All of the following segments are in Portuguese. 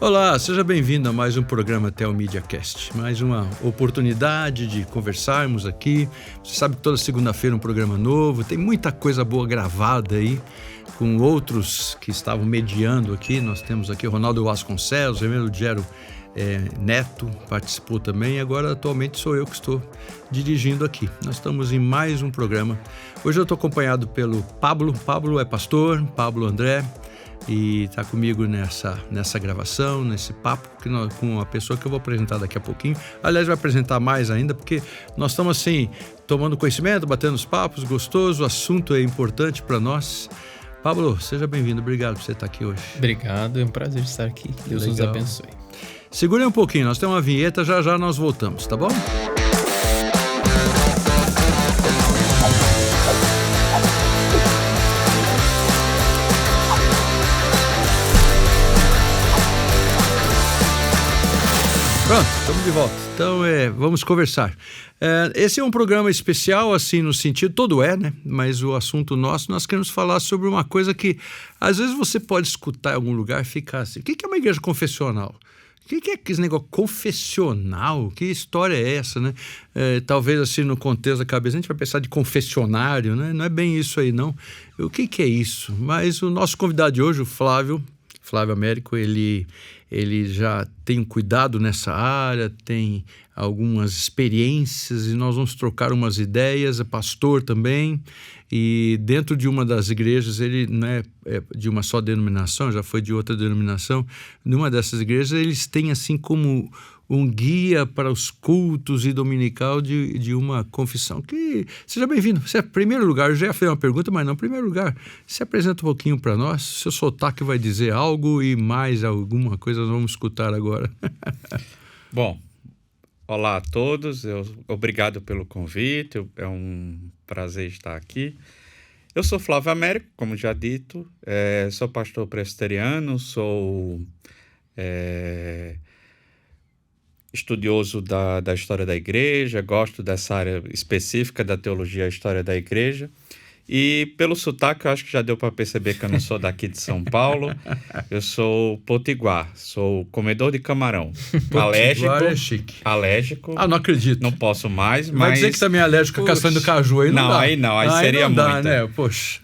Olá, seja bem-vindo a mais um programa Tel Media Cast. Mais uma oportunidade de conversarmos aqui. Você sabe que toda segunda-feira é um programa novo, tem muita coisa boa gravada aí, com outros que estavam mediando aqui. Nós temos aqui o Ronaldo Vasconcelos, o Gero Neto participou também, e agora atualmente sou eu que estou dirigindo aqui. Nós estamos em mais um programa. Hoje eu estou acompanhado pelo Pablo. Pablo é pastor, Pablo André, e está comigo nessa gravação, nesse papo com uma pessoa que eu vou apresentar daqui a pouquinho. Aliás, vai apresentar mais ainda, porque nós estamos assim, tomando conhecimento, batendo os papos, gostoso, o assunto é importante para nós. Pablo, seja bem-vindo, obrigado por você estar aqui hoje. Obrigado, é um prazer estar aqui. Deus nos abençoe. Segurem um pouquinho, nós temos uma vinheta, já nós voltamos, tá bom? Pronto, estamos de volta. Então, vamos conversar. Esse é um programa especial, assim, no sentido, todo né? Mas o assunto nosso, nós queremos falar sobre uma coisa que, às vezes, você pode escutar em algum lugar e ficar assim, o que é uma igreja confessional? O que é esse negócio confessional? Que história é essa, né? Talvez, assim, no contexto da cabeça, a gente vai pensar de confessionário, né? Não é bem isso aí, não. O que é isso? Mas o nosso convidado de hoje, o Flávio Américo, ele já tem um cuidado nessa área, tem algumas experiências e nós vamos trocar umas ideias, é pastor também, e dentro de uma das igrejas, ele não é de uma só denominação, já foi de outra denominação, numa dessas igrejas eles têm assim como um guia para os cultos e dominical de uma confissão. Seja bem-vindo. Você, em primeiro lugar, eu já fiz uma pergunta, mas não, em primeiro lugar, se apresenta um pouquinho para nós, seu sotaque vai dizer algo e mais alguma coisa nós vamos escutar agora. Bom, olá a todos, obrigado pelo convite, é um prazer estar aqui. Eu sou Flávio Américo, como já dito, sou pastor presbiteriano, sou estudioso da história da igreja, gosto dessa área específica da teologia e história da igreja. E pelo sotaque, eu acho que já deu para perceber que eu não sou daqui de São Paulo. Eu sou potiguar, sou comedor de camarão. Potiguar é chique. Alérgico. Ah, não acredito. Não posso mais, mas... Vai dizer que também é alérgico a castanha do caju, aí não dá. Aí seria não dá, muito. Né? Poxa.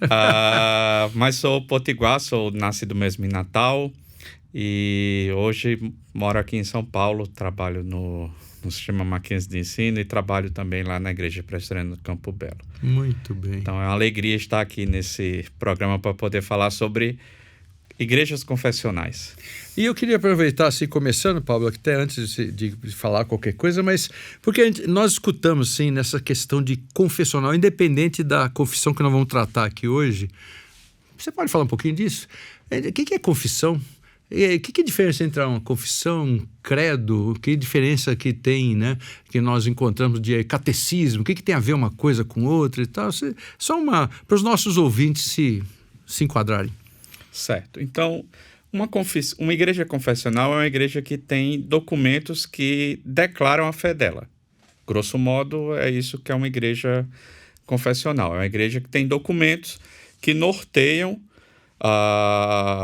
Mas sou potiguar, sou nascido mesmo em Natal. E hoje moro aqui em São Paulo, trabalho no sistema Mackenzie de ensino e trabalho também lá na Igreja Presbiteriana do Campo Belo. Muito bem. Então é uma alegria estar aqui nesse programa para poder falar sobre igrejas confessionais. E eu queria aproveitar, assim, começando, Pablo, até antes de falar qualquer coisa, mas porque nós escutamos, assim, nessa questão de confessional, independente da confissão que nós vamos tratar aqui hoje. Você pode falar um pouquinho disso? O que é confissão? O que é a diferença entre uma confissão, um credo? Que diferença que tem, né? Que nós encontramos de catecismo? O que tem a ver uma coisa com outra e tal? Só para os nossos ouvintes se enquadrarem. Certo. Então, uma igreja confessional é uma igreja que tem documentos que declaram a fé dela. Grosso modo, é isso que é uma igreja confessional. É uma igreja que tem documentos que norteiam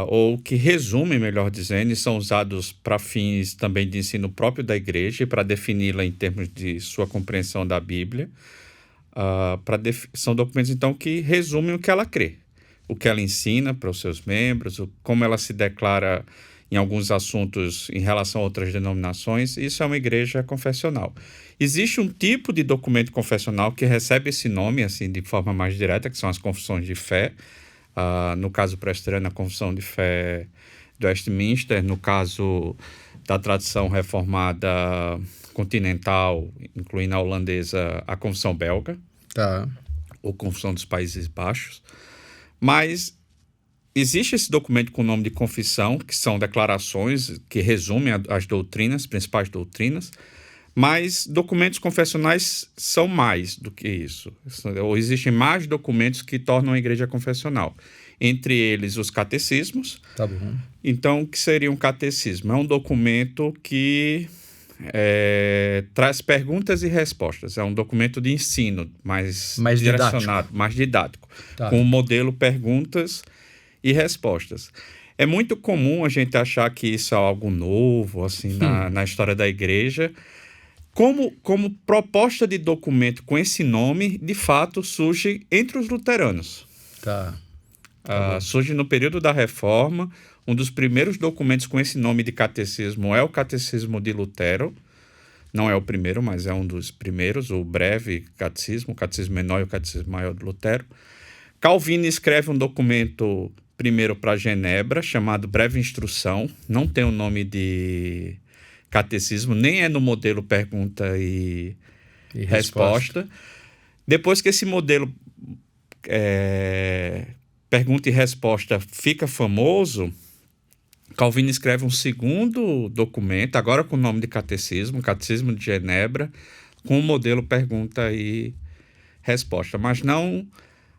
ou que resumem, melhor dizendo, e são usados para fins também de ensino próprio da igreja e para defini-la em termos de sua compreensão da Bíblia. São documentos, então, que resumem o que ela crê, o que ela ensina para os seus membros, como ela se declara em alguns assuntos em relação a outras denominações. Isso é uma igreja confessional. Existe um tipo de documento confessional que recebe esse nome, assim, de forma mais direta, que são as confissões de fé. No caso presbiteriano, a Confissão de Fé do Westminster, no caso da tradição reformada continental, incluindo a holandesa, a Confissão Belga, ou Confissão dos Países Baixos. Mas existe esse documento com o nome de confissão, que são declarações que resumem as doutrinas, principais doutrinas, mas documentos confessionais são mais do que isso. Ou existem mais documentos que tornam a igreja confessional. Entre eles, os catecismos. Tá bom. Então, o que seria um catecismo? É um documento que traz perguntas e respostas. É um documento de ensino mais direcionado, mais didático. Tá. Com o modelo perguntas e respostas. É muito comum a gente achar que isso é algo novo, assim, na história da igreja. Como proposta de documento com esse nome, de fato, surge entre os luteranos. Tá. Surge no período da Reforma. Um dos primeiros documentos com esse nome de catecismo é o Catecismo de Lutero. Não é o primeiro, mas é um dos primeiros, o breve catecismo, o catecismo menor e o catecismo maior de Lutero. Calvino escreve um documento primeiro para Genebra, chamado Breve Instrução. Não tem o nome de catecismo, nem é no modelo pergunta e resposta. Depois que esse modelo pergunta e resposta fica famoso, Calvino escreve um segundo documento, agora com o nome de catecismo, Catecismo de Genebra, com o modelo pergunta e resposta. Mas não,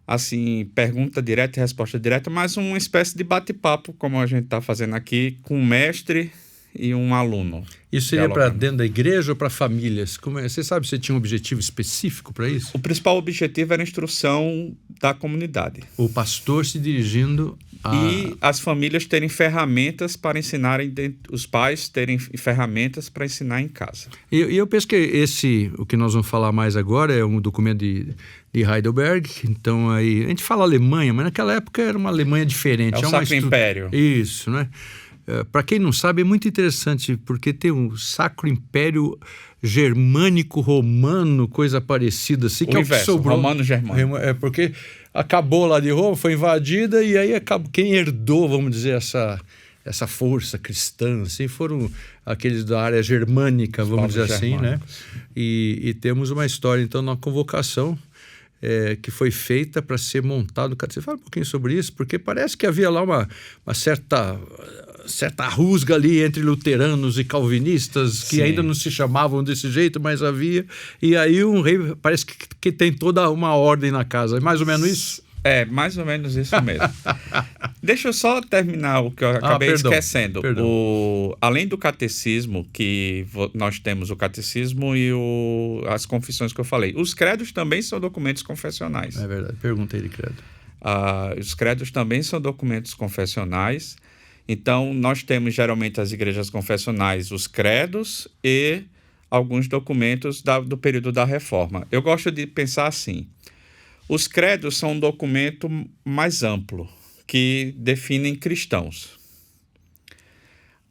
assim, pergunta direta e resposta direta, mas uma espécie de bate-papo, como a gente está fazendo aqui, com um mestre e um aluno. Isso seria para dentro da igreja ou para famílias? Você sabe se tinha um objetivo específico para isso? O principal objetivo era a instrução da comunidade. O pastor se dirigindo a... E as famílias terem ferramentas para ensinarem, os pais terem ferramentas para ensinar em casa. E eu penso que o que nós vamos falar mais agora é um documento de Heidelberg. Então aí, a gente fala Alemanha, mas naquela época era uma Alemanha diferente. É o Sacro Império. Isso, né? Para quem não sabe, é muito interessante, porque tem um Sacro Império Germânico Romano, coisa parecida assim, que o é o que sobrou. Romano-Germânico. É porque acabou lá de Roma, foi invadida, e aí quem herdou, vamos dizer, essa força cristã, assim, foram aqueles da área germânica, vamos dizer assim, né? E temos uma história, então, na convocação que foi feita para ser montado. Você fala um pouquinho sobre isso, porque parece que havia lá uma certa rusga ali entre luteranos e calvinistas, que ainda não se chamavam desse jeito, mas havia. E aí um rei parece que tem toda uma ordem na casa. É mais ou menos isso? É, mais ou menos isso mesmo. Deixa eu só terminar o que eu acabei esquecendo. Além do catecismo, que nós temos o catecismo e as confissões que eu falei. Os credos também são documentos confessionais. É verdade, perguntei de credo. Os credos também são documentos confessionais. Então, nós temos geralmente as igrejas confessionais, os credos e alguns documentos do período da Reforma. Eu gosto de pensar assim: os credos são um documento mais amplo, que definem cristãos.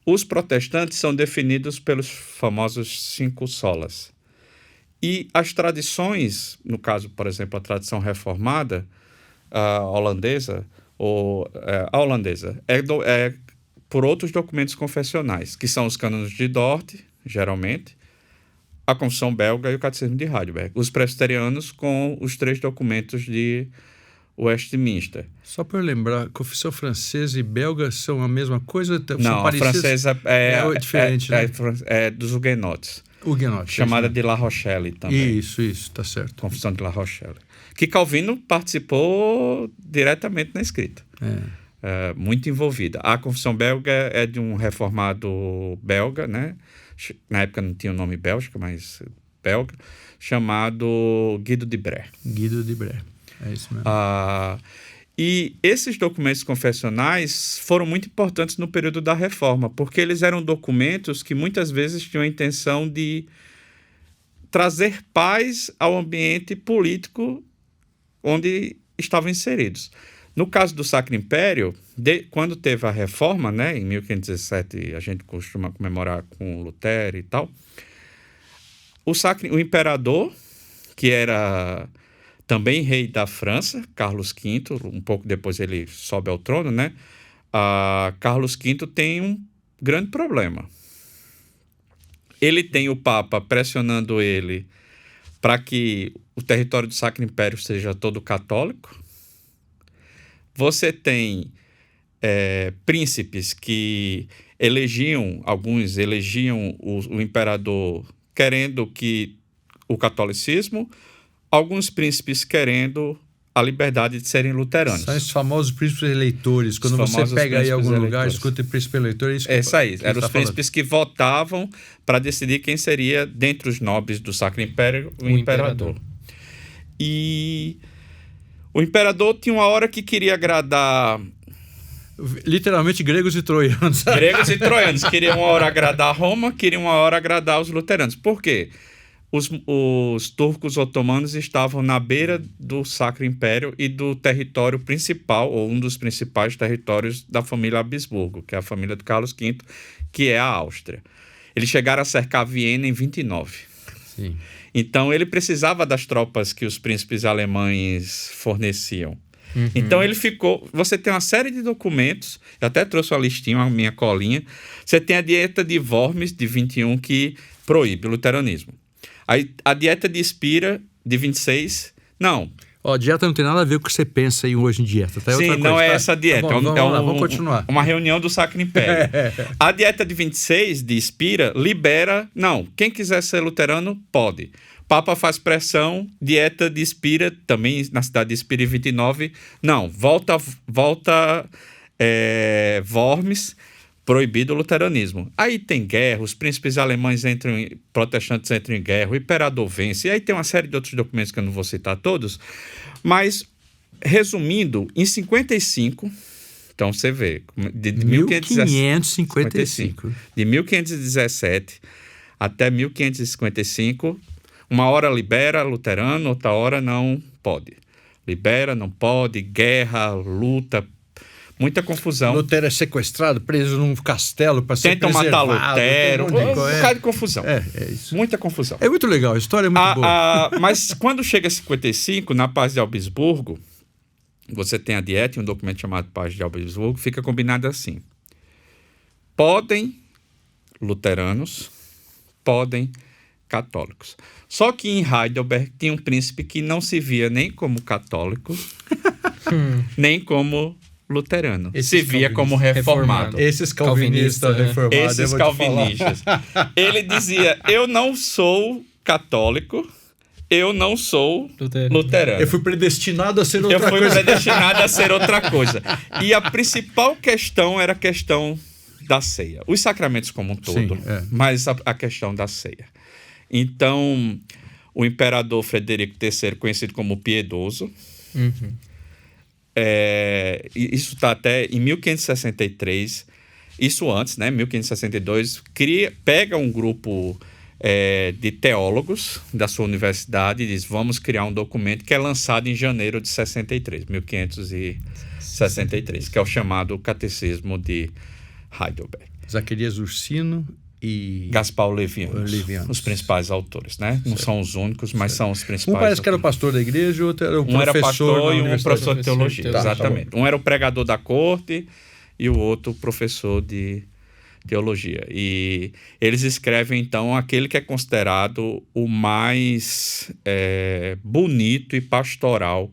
Os protestantes são definidos pelos famosos 5 solas. E as tradições, no caso, por exemplo, a tradição reformada, a holandesa, é por outros documentos confessionais, que são os cânones de Dort, geralmente, a Confissão Belga e o Catecismo de Heidelberg. Os presbiterianos com os 3 documentos de Westminster. Só para eu lembrar, confissão francesa e belga são a mesma coisa? Não, a francesa é diferente, né? É dos huguenotes. Huguenotes. Chamada de La Rochelle também. Isso, tá certo. Confissão de La Rochelle. Que Calvino participou diretamente na escrita. Muito envolvida. A Confissão Belga é de um reformado belga, né? Na época não tinha o nome Bélgica, mas belga, chamado Guido de Bré. Guido de Bré, é isso mesmo. E esses documentos confessionais foram muito importantes no período da Reforma, porque eles eram documentos que muitas vezes tinham a intenção de trazer paz ao ambiente político onde estavam inseridos. No caso do Sacro Império, quando teve a Reforma, né, em 1517, a gente costuma comemorar com Lutero e tal, o imperador, que era também rei da França, Carlos V, um pouco depois ele sobe ao trono, né? Carlos V tem um grande problema. Ele tem o Papa pressionando ele para que o território do Sacro Império seja todo católico. Você tem príncipes que alguns elegiam o imperador querendo que o catolicismo, alguns príncipes querendo a liberdade de serem luteranos. São esses famosos príncipes eleitores. Quando você pega aí algum lugar, escuta príncipe eleitor, é isso que isso aí. Eram os príncipes que votavam para decidir quem seria, dentre os nobres do Sacro Império, o imperador. E o imperador tinha uma hora que queria agradar Literalmente gregos e troianos. Gregos e troianos queriam uma hora agradar Roma, queriam uma hora agradar os luteranos. Por quê? Os turcos otomanos estavam na beira do Sacro Império e do território principal, ou um dos principais territórios da família Habsburgo, que é a família do Carlos V, que é a Áustria. Eles chegaram a cercar Viena em 29. Sim. Então, ele precisava das tropas que os príncipes alemães forneciam. Então, ele ficou... Você tem uma série de documentos, eu até trouxe uma listinha, uma minha colinha. Você tem a Dieta de Worms, de 21, que proíbe o luteranismo. Aí, a Dieta de Spira, de 26, não. Dieta não tem nada a ver com o que você pensa em hoje em dieta. Tá? Sim, não é essa dieta. Tá bom, vamos continuar. Uma reunião do Sacro Império. A Dieta de 26, de Spira, libera... Não, quem quiser ser luterano, pode. Papa faz pressão, Dieta de Spira, também na cidade de Spira, em 29. Não, volta Worms... Proibido o luteranismo. Aí tem guerra, os príncipes alemães protestantes entram em guerra, o imperador vence, e aí tem uma série de outros documentos que eu não vou citar todos, mas, resumindo, em 55, então você vê, de 1555. De 1517 até 1555, uma hora libera luterano, outra hora não pode. Libera, não pode, guerra, luta, muita confusão. Lutero é sequestrado, preso num castelo para ser preservado. Tentam matar Lutero. Um bocado de confusão. É isso. Muita confusão. É muito legal, a história é muito boa. Mas quando chega a 55, na Paz de Augsburgo, você tem a dieta e um documento chamado Paz de Augsburgo, fica combinado assim. Podem luteranos, podem católicos. Só que em Heidelberg tinha um príncipe que não se via nem como católico, nem como luterano. Se via como reformado. Esses calvinistas reformados. Esses calvinistas. Ele dizia, eu não sou católico, eu não sou luterano. Eu fui predestinado a ser outra coisa. Eu fui predestinado a ser outra coisa. E a principal questão era a questão da ceia. Os sacramentos como um todo, mas a questão da ceia. Então, o imperador Frederico III, conhecido como Piedoso, isso está até em 1563, isso antes, né, 1562, pega um grupo de teólogos da sua universidade e diz, vamos criar um documento que é lançado em janeiro de 1563, que é o chamado Catecismo de Heidelberg. Zacarias Ursino e Gaspar Olevianos, os principais autores, né? Não são os únicos, mas são os principais. Um parece que era o pastor da igreja, outro era o professor. Um era pastor e um professor de teologia, Tá, exatamente. Um era o pregador da corte e o outro professor de teologia. E eles escrevem, então, aquele que é considerado o mais bonito e pastoral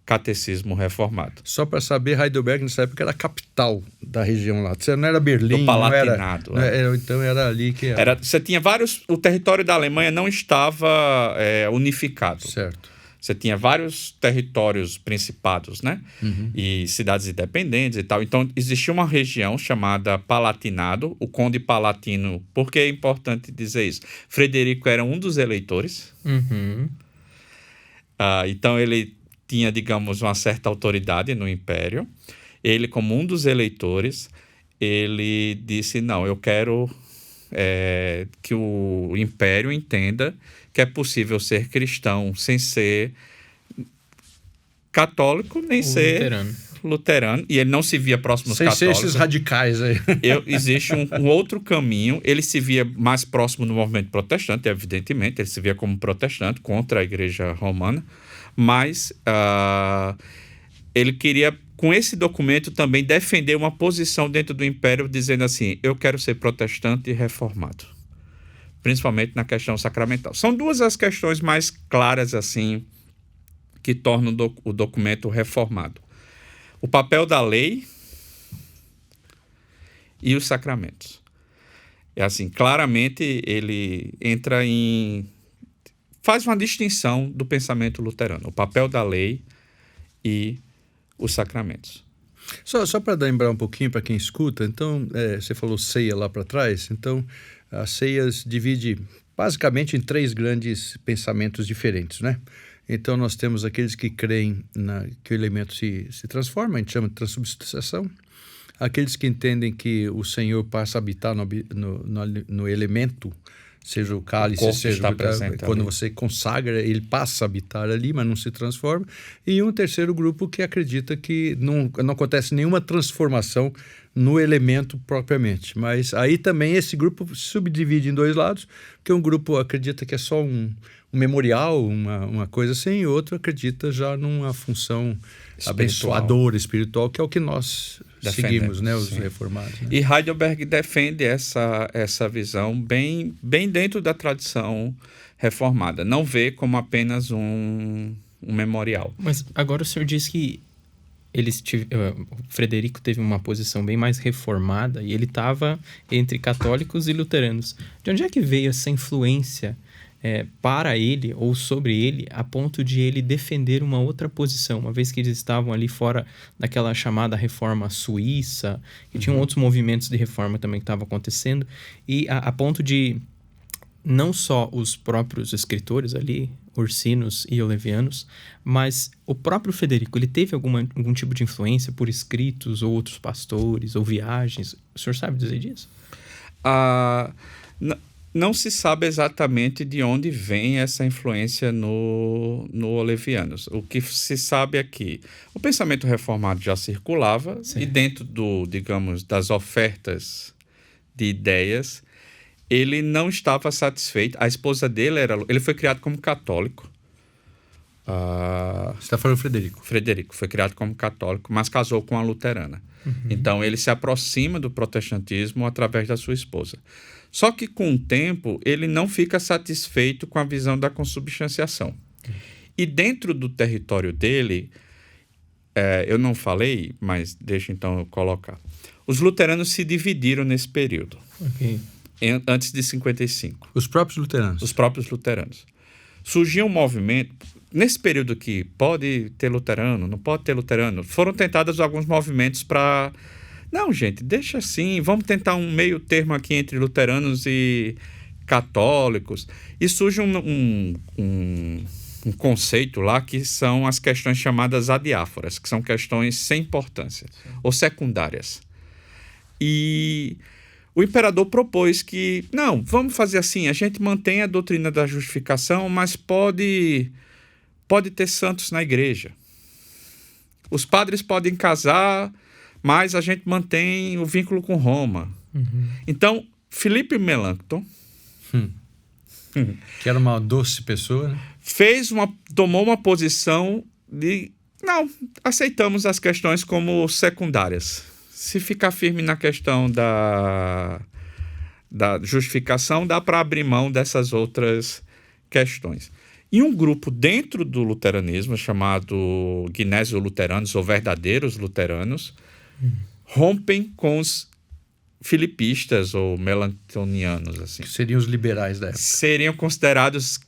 catecismo reformado. Só para saber, Heidelberg nessa época era a capital da região lá. Você não era Berlim, do Palatinado. Então era ali que era. Você tinha vários... O território da Alemanha não estava unificado. Certo. Você tinha vários territórios principados, né? E cidades independentes e tal. Então, existia uma região chamada Palatinado, o Conde Palatino. Por que é importante dizer isso? Frederico era um dos eleitores. Então, ele tinha, digamos, uma certa autoridade no Império. Ele, como um dos eleitores, ele disse, não, eu quero que o Império entenda que é possível ser cristão sem ser católico, nem ser luterano. E ele não se via próximo aos católicos. Sem ser esses radicais aí. Existe um outro caminho. Ele se via mais próximo do movimento protestante, evidentemente. Ele se via como protestante contra a Igreja Romana. Mas ele queria, com esse documento, também defender uma posição dentro do Império, dizendo assim, eu quero ser protestante e reformado. Principalmente na questão sacramental. São duas as questões mais claras, assim, que tornam o documento reformado. O papel da lei e os sacramentos. Assim, claramente ele entra faz uma distinção do pensamento luterano, o papel da lei e os sacramentos. Só para lembrar um pouquinho para quem escuta, então, você falou ceia lá para trás, então a ceia divide basicamente em 3 grandes pensamentos diferentes, né? Então nós temos aqueles que creem que o elemento se transforma, a gente chama de transubstanciação. aqueles que entendem que o Senhor passa a habitar no elemento, seja o cálice, seja quando você consagra, ele passa a habitar ali, mas não se transforma. E um terceiro grupo que acredita que não acontece nenhuma transformação no elemento propriamente. Mas aí também esse grupo se subdivide em dois lados, porque um grupo acredita que é só um memorial, uma coisa assim, e outro acredita já numa função abençoadora, espiritual, que é o que nós seguimos, né, os reformados. Né? E Heidelberg defende essa visão bem dentro da tradição reformada. Não vê como apenas um memorial. Mas agora o senhor diz que o Frederico teve uma posição bem mais reformada e ele estava entre católicos e luteranos. De onde é que veio essa influência para ele ou sobre ele, a ponto de ele defender uma outra posição, uma vez que eles estavam ali fora daquela chamada reforma suíça, e tinham outros movimentos de reforma também que estavam acontecendo, e a ponto de não só os próprios escritores ali, ursinos e olevianos, mas o próprio Frederico, ele teve algum tipo de influência por escritos ou outros pastores ou viagens? O senhor sabe dizer disso? Não se sabe exatamente de onde vem essa influência no Olevianos. O que se sabe é que o pensamento reformado já circulava. Sim. E dentro das ofertas de ideias, ele não estava satisfeito. A esposa dele ele foi criado como católico. Você está falando Frederico? Frederico foi criado como católico, mas casou com uma luterana. Uhum. Então ele se aproxima do protestantismo através da sua esposa. Só que, com o tempo, ele não fica satisfeito com a visão da consubstanciação. E dentro do território dele, eu não falei, mas deixa então eu colocar. Os luteranos se dividiram nesse período, antes de 55. Os próprios luteranos? Os próprios luteranos. Surgiu um movimento, nesse período que pode ter luterano, não pode ter luterano, foram tentados alguns movimentos para... Não, gente, deixa assim, vamos tentar um meio termo aqui entre luteranos e católicos. E surge um conceito lá que são as questões chamadas adiáforas, que são questões sem importância, ou secundárias. E o imperador propôs que, não, vamos fazer assim, a gente mantém a doutrina da justificação, mas pode ter santos na igreja. Os padres podem casar, mas a gente mantém o vínculo com Roma. Uhum. Então, Philippe Melanchthon, que era uma doce pessoa, né? tomou uma posição de, não, aceitamos as questões como secundárias. Se ficar firme na questão da justificação, dá para abrir mão dessas outras questões. E um grupo dentro do luteranismo, chamado gnésio-luteranos, ou verdadeiros luteranos, rompem com os filipistas ou melanchthonianos, assim. Que seriam os liberais da época. Seriam considerados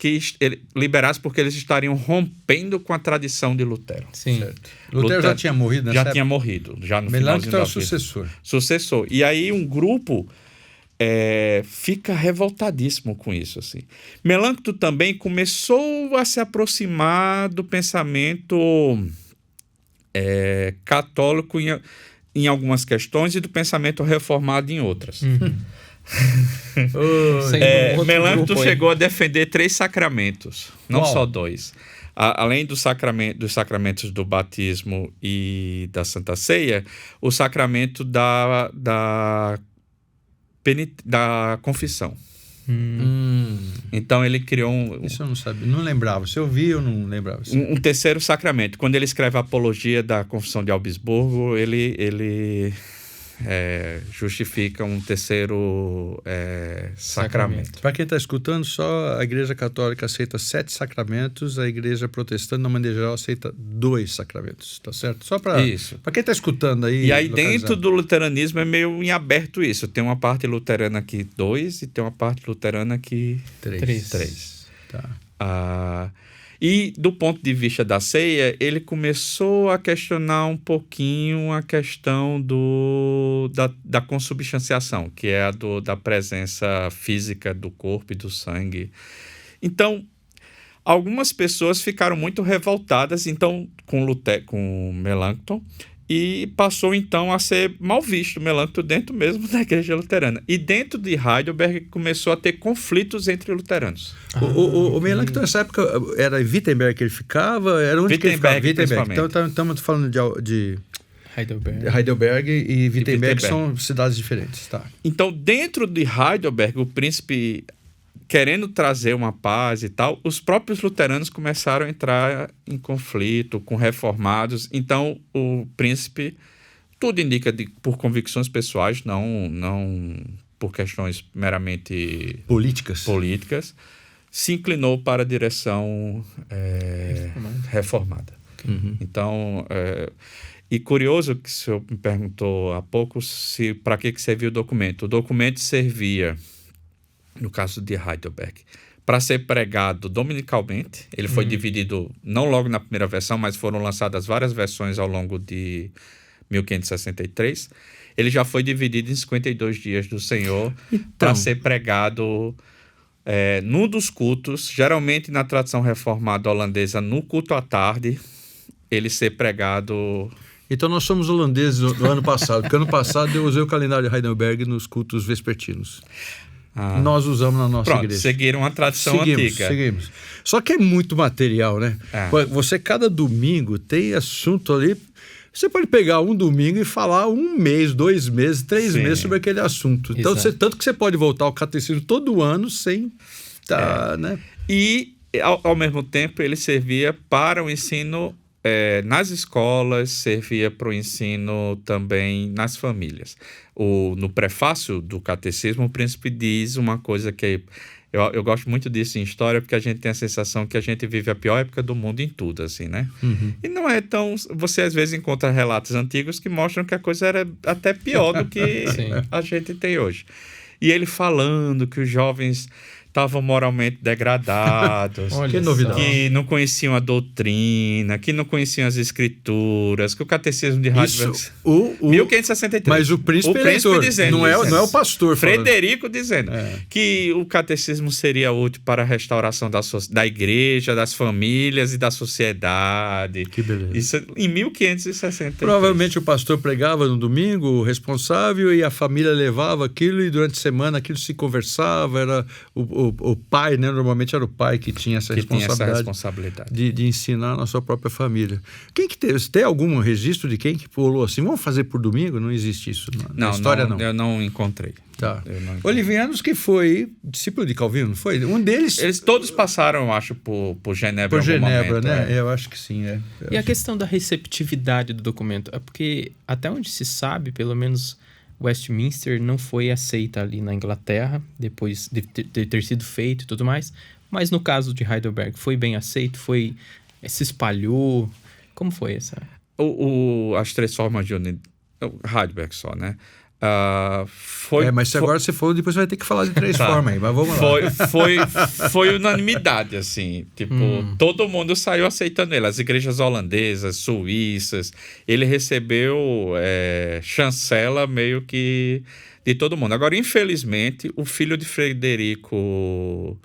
liberais porque eles estariam rompendo com a tradição de Lutero. Sim. Certo. Lutero já tinha morrido nessa época? Já tinha morrido. Já no Melanchthon é o sucessor. Sucessor. E aí um grupo fica revoltadíssimo com isso, assim. Melanchthon também começou a se aproximar do pensamento católico em algumas questões e do pensamento reformado em outras. Uhum. Melanchthon chegou a defender 3 sacramentos, não só 2. Além dos sacramentos do batismo e da Santa Ceia, o sacramento da confissão. Então ele criou Isso eu não sabia, não lembrava. Se eu vi, eu não lembrava. Um terceiro sacramento. Quando ele escreve a Apologia da Confissão de Augsburgo, ele justifica um terceiro sacramento. Para quem está escutando, só a Igreja Católica aceita 7 sacramentos, a Igreja Protestante, na maneira geral, aceita 2 sacramentos, tá certo? Só para quem está escutando aí. E aí dentro do luteranismo é meio em aberto isso. Tem uma parte luterana aqui 2 e tem uma parte luterana aqui 3. Tá. E do ponto de vista da ceia, ele começou a questionar um pouquinho a questão da consubstanciação, que é da presença física do corpo e do sangue. Então, algumas pessoas ficaram muito revoltadas com Melanchthon e passou então a ser mal visto, Melancton, dentro mesmo da igreja luterana. E dentro de Heidelberg começou a ter conflitos entre luteranos. O Melancton, nessa época, era em Wittenberg que ele ficava? Era onde que ele ficava? Wittenberg. Então, estamos falando de Heidelberg e Wittenberg são cidades diferentes. Tá. Então, dentro de Heidelberg, o príncipe, querendo trazer uma paz e tal, os próprios luteranos começaram a entrar em conflito com reformados. Então, o príncipe, tudo indica por convicções pessoais, não por questões meramente políticas, se inclinou para a direção reformada. Uhum. Então, e curioso que o senhor me perguntou há pouco para que servia o documento. O documento servia, no caso de Heidelberg, para ser pregado dominicalmente. Ele foi dividido, não logo na primeira versão, mas foram lançadas várias versões ao longo de 1563. Ele já foi dividido em 52 dias do Senhor para ser pregado num dos cultos, geralmente na tradição reformada holandesa, no culto à tarde, ele ser pregado... Então nós somos holandeses do ano passado, porque ano passado eu usei o calendário de Heidelberg nos cultos vespertinos. Nós usamos na nossa igreja. Seguiram a tradição antiga. Seguimos. Só que é muito material, né? Você, cada domingo, tem assunto ali. Você pode pegar um domingo e falar 1 mês, 2 meses, 3 meses sobre aquele assunto. Então, tanto que você pode voltar ao catecismo todo ano sem né? E, ao mesmo tempo, ele servia para o ensino nas escolas, servia para o ensino também nas famílias. No prefácio do catecismo, o príncipe diz uma coisa que eu gosto muito disso em história, porque a gente tem a sensação que a gente vive a pior época do mundo em tudo, assim, né? Uhum. E não é tão... Você, às vezes, encontra relatos antigos que mostram que a coisa era até pior do que a gente tem hoje. E ele falando que os jovens estavam moralmente degradados, que novidade, que não conheciam a doutrina, que não conheciam as escrituras, que o catecismo de Heidelberg... 1563. Mas o príncipe dizendo, não é o pastor Frederico dizendo que o catecismo seria útil para a restauração da igreja, das famílias e da sociedade. Que beleza. Isso em 1563. Provavelmente o pastor pregava no domingo, o responsável, e a família levava aquilo, e durante a semana aquilo se conversava, era o pai, né? Normalmente era o pai que tinha essa responsabilidade de ensinar na sua própria família. Quem que teve? Tem algum registro de quem que pulou assim? Vamos fazer por domingo? Não existe isso na história, não. Eu não encontrei. Tá. Olivianos, que foi discípulo de Calvino, não foi? Um deles... Eles todos passaram, eu acho, por Genebra. Por Genebra, momento, né? Eu acho que sim, E a questão da receptividade do documento? É porque, até onde se sabe, pelo menos... Westminster não foi aceita ali na Inglaterra, depois de ter sido feito e tudo mais, mas no caso de Heidelberg foi bem aceito, se espalhou, como foi essa? As 3 formas de Heidelberg só, né? Mas agora você falou, depois você vai ter que falar de 3 formas aí, mas vamos lá. Foi unanimidade, assim, tipo, todo mundo saiu aceitando ele, as igrejas holandesas, suíças, ele recebeu chancela meio que de todo mundo. Agora, infelizmente, o filho de Frederico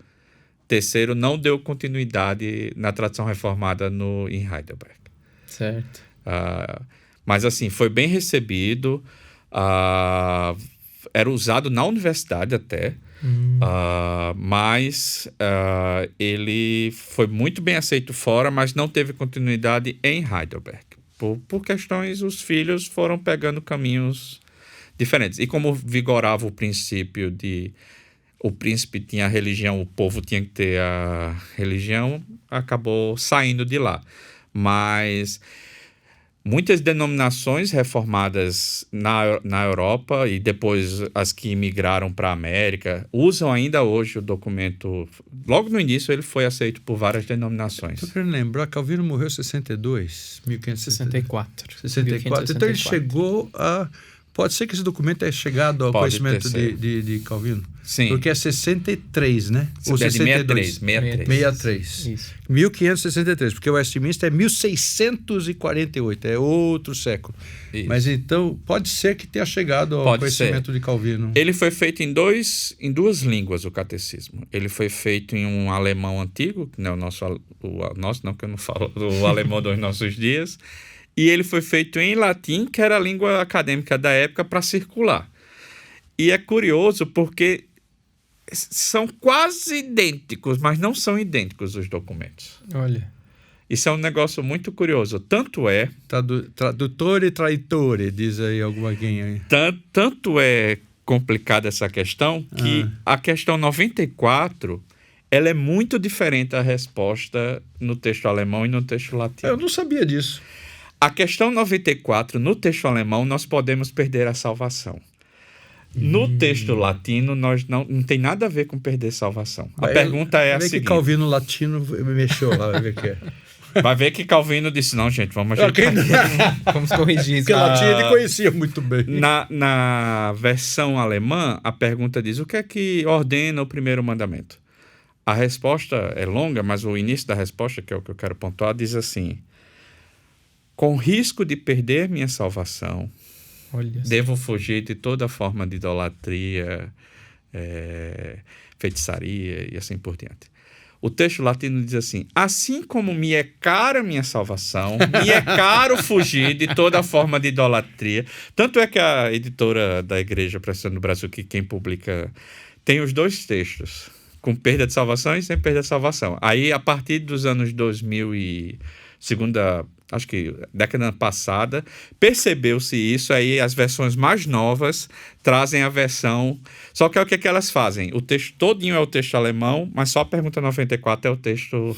III não deu continuidade na tradição reformada em Heidelberg. Certo. Mas, assim, foi bem recebido. Era usado na universidade até, mas ele foi muito bem aceito fora, mas não teve continuidade em Heidelberg. Por questões, os filhos foram pegando caminhos diferentes. E como vigorava o princípio de o príncipe tinha a religião, o povo tinha que ter a religião, acabou saindo de lá. Mas... muitas denominações reformadas na Europa e depois as que migraram para a América usam ainda hoje o documento. Logo no início ele foi aceito por várias denominações. Estou querendo lembrar, Calvino morreu em 62, 1564. 64. Então ele chegou a... Pode ser que esse documento tenha chegado ao conhecimento de Calvino? Sim. Porque é 63, né? Ou 62? 63. Isso. 1563, porque o Westminster é 1648, é outro século. Isso. Mas então, pode ser que tenha chegado ao conhecimento de Calvino. Ele foi feito em 2 línguas, o catecismo. Ele foi feito em um alemão antigo, que não é o nosso não, que eu não falo o alemão dos nossos dias, E ele foi feito em latim, que era a língua acadêmica da época, para circular. E é curioso porque são quase idênticos, mas não são idênticos os documentos. Olha. Isso é um negócio muito curioso. Tanto é... Tradutore, traitore, diz aí alguém aí. Tanto é complicada essa questão que a questão 94... ela é muito diferente da resposta no texto alemão e no texto latino. Eu não sabia disso. A questão 94, no texto alemão, nós podemos perder a salvação. No texto latino, nós não tem nada a ver com perder salvação. A pergunta é a seguinte... que Calvino latino mexeu lá, vai ver que é. Vai ver que Calvino disse, não, gente, vamos ajeitar aqui. Vamos corrigir isso. Porque latim ele conhecia muito bem. Na versão alemã, a pergunta diz, o que é que ordena o primeiro mandamento? A resposta é longa, mas o início da resposta, que é o que eu quero pontuar, diz assim: com risco de perder minha salvação, devo fugir de toda forma de idolatria, feitiçaria e assim por diante. O texto latino diz assim: assim como me é cara minha salvação, me é caro fugir de toda forma de idolatria. Tanto é que a editora da Igreja Presbiteriana do Brasil, que quem publica, tem os dois textos, com perda de salvação e sem perda de salvação. Aí, a partir dos anos 2000 e acho que década passada, percebeu-se isso, aí as versões mais novas trazem a versão... Só que é o que elas fazem? O texto todinho é o texto alemão, mas só a pergunta 94 é o texto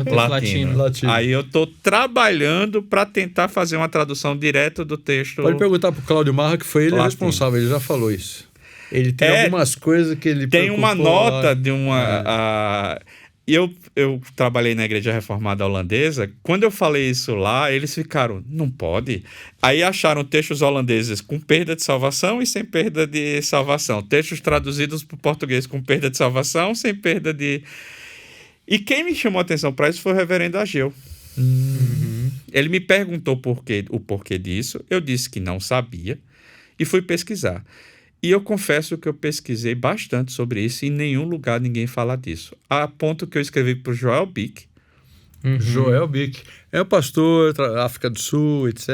latino. Aí eu estou trabalhando para tentar fazer uma tradução direta do texto. Pode perguntar para o Cláudio Marra, que foi ele responsável, ele já falou isso. Ele tem algumas coisas que ele... Tem uma nota de uma... Eu trabalhei na Igreja Reformada Holandesa. Quando eu falei isso lá, eles ficaram, não pode. Aí acharam textos holandeses com perda de salvação e sem perda de salvação. Textos traduzidos para o português com perda de salvação, sem perda de... E quem me chamou a atenção para isso foi o reverendo Ageu. Ele me perguntou o porquê disso. Eu disse que não sabia e fui pesquisar. E eu confesso que eu pesquisei bastante sobre isso e em nenhum lugar ninguém fala disso. A ponto que eu escrevi para o Joel Bick. Joel Bick. É o pastor, África do Sul, etc,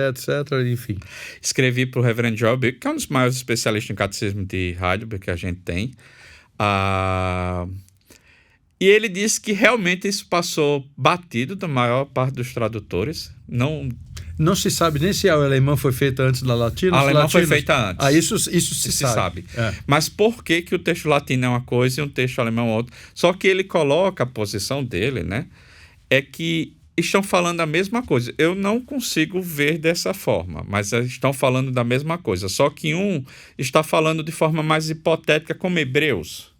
enfim. Escrevi para o reverendo Joel Bick, que é um dos maiores especialistas em catecismo de Heidelberg que a gente tem. E ele disse que realmente isso passou batido da maior parte dos tradutores. Não se sabe nem se a alemã foi feita antes da latina. A alemã foi feita antes. Isso se sabe. Mas por que o texto latino é uma coisa e o texto alemão é outra? Só que ele coloca a posição dele, né? É que estão falando a mesma coisa. Eu não consigo ver dessa forma, mas estão falando da mesma coisa. Só que um está falando de forma mais hipotética, como Hebreus.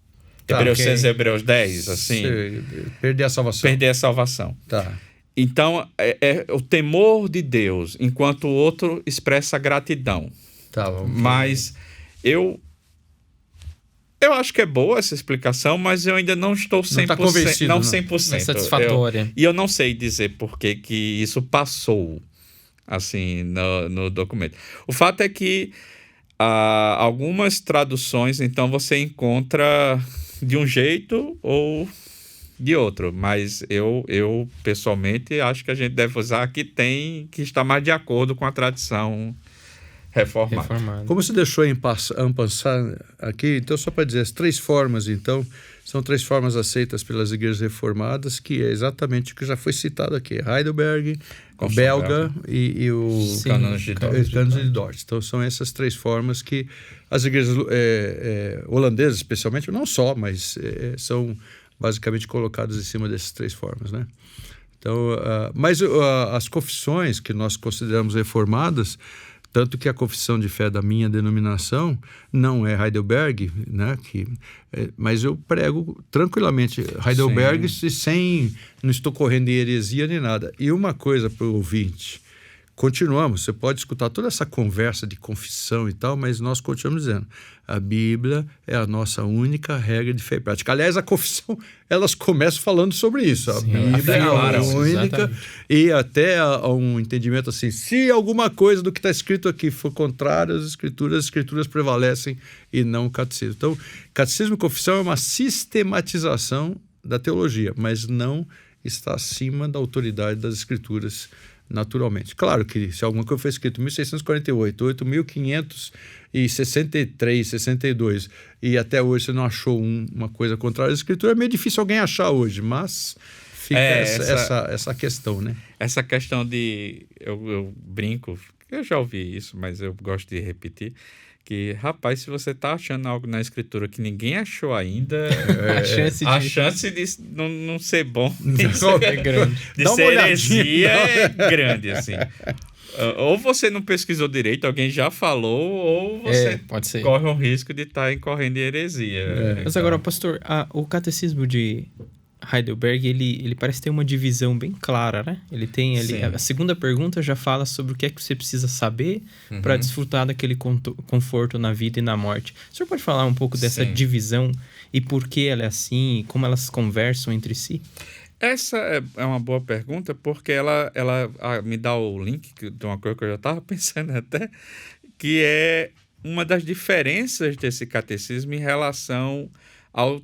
Hebreus 6 e Hebreus 10, assim. Perder a salvação. Perder a salvação. Tá. Então, é o temor de Deus, enquanto o outro expressa gratidão. Tá, mas eu acho que é boa essa explicação, mas eu ainda não estou 100%. Não está convencido, não 100%. É satisfatória. E eu não sei dizer por que isso passou assim no documento. O fato é que algumas traduções, então, você encontra de um jeito ou de outro, mas eu pessoalmente acho que a gente deve usar que está mais de acordo com a tradição reformada. Como você deixou em passar aqui, então só para dizer, as três formas, então, são três formas aceitas pelas igrejas reformadas, que é exatamente o que já foi citado aqui, Heidelberg, o belga e o Cânones de Dort. Então são essas três formas que as igrejas holandesas, especialmente, não só, mas são basicamente colocadas em cima dessas três formas, né? Então, mas as confissões que nós consideramos reformadas, tanto que a confissão de fé da minha denominação não é Heidelberg, né? Mas eu prego tranquilamente Heidelberg não estou correndo em heresia nem nada. E uma coisa para o ouvinte, continuamos, você pode escutar toda essa conversa de confissão e tal, mas nós continuamos dizendo, a Bíblia é a nossa única regra de fé e prática. Aliás, a confissão, elas começam falando sobre isso. A Bíblia é a única, e até um entendimento assim, se alguma coisa do que está escrito aqui for contrário às Escrituras, as Escrituras prevalecem e não o catecismo. Então, catecismo e confissão é uma sistematização da teologia, mas não está acima da autoridade das Escrituras naturalmente. Claro que se alguma coisa foi escrito em 1648, 8563, 62, e até hoje você não achou uma coisa contrária à escritura, é meio difícil alguém achar hoje, mas fica essa questão, né? Essa questão de... Eu brinco, eu já ouvi isso, mas eu gosto de repetir, que, rapaz, se você tá achando algo na escritura que ninguém achou ainda, a chance de não ser bom é grande. De ser heresia é grande, assim. Ou você não pesquisou direito, alguém já falou, ou você corre o risco de estar incorrendo em heresia. Mas agora, pastor, o catecismo de Heidelberg, ele parece ter uma divisão bem clara, né? Ele tem ali... A segunda pergunta já fala sobre o que é que você precisa saber para desfrutar daquele conforto na vida e na morte. O senhor pode falar um pouco dessa divisão e por que ela é assim, e como elas conversam entre si? Essa é uma boa pergunta, porque ela me dá o link de uma coisa que eu já estava pensando até, que é uma das diferenças desse catecismo em relação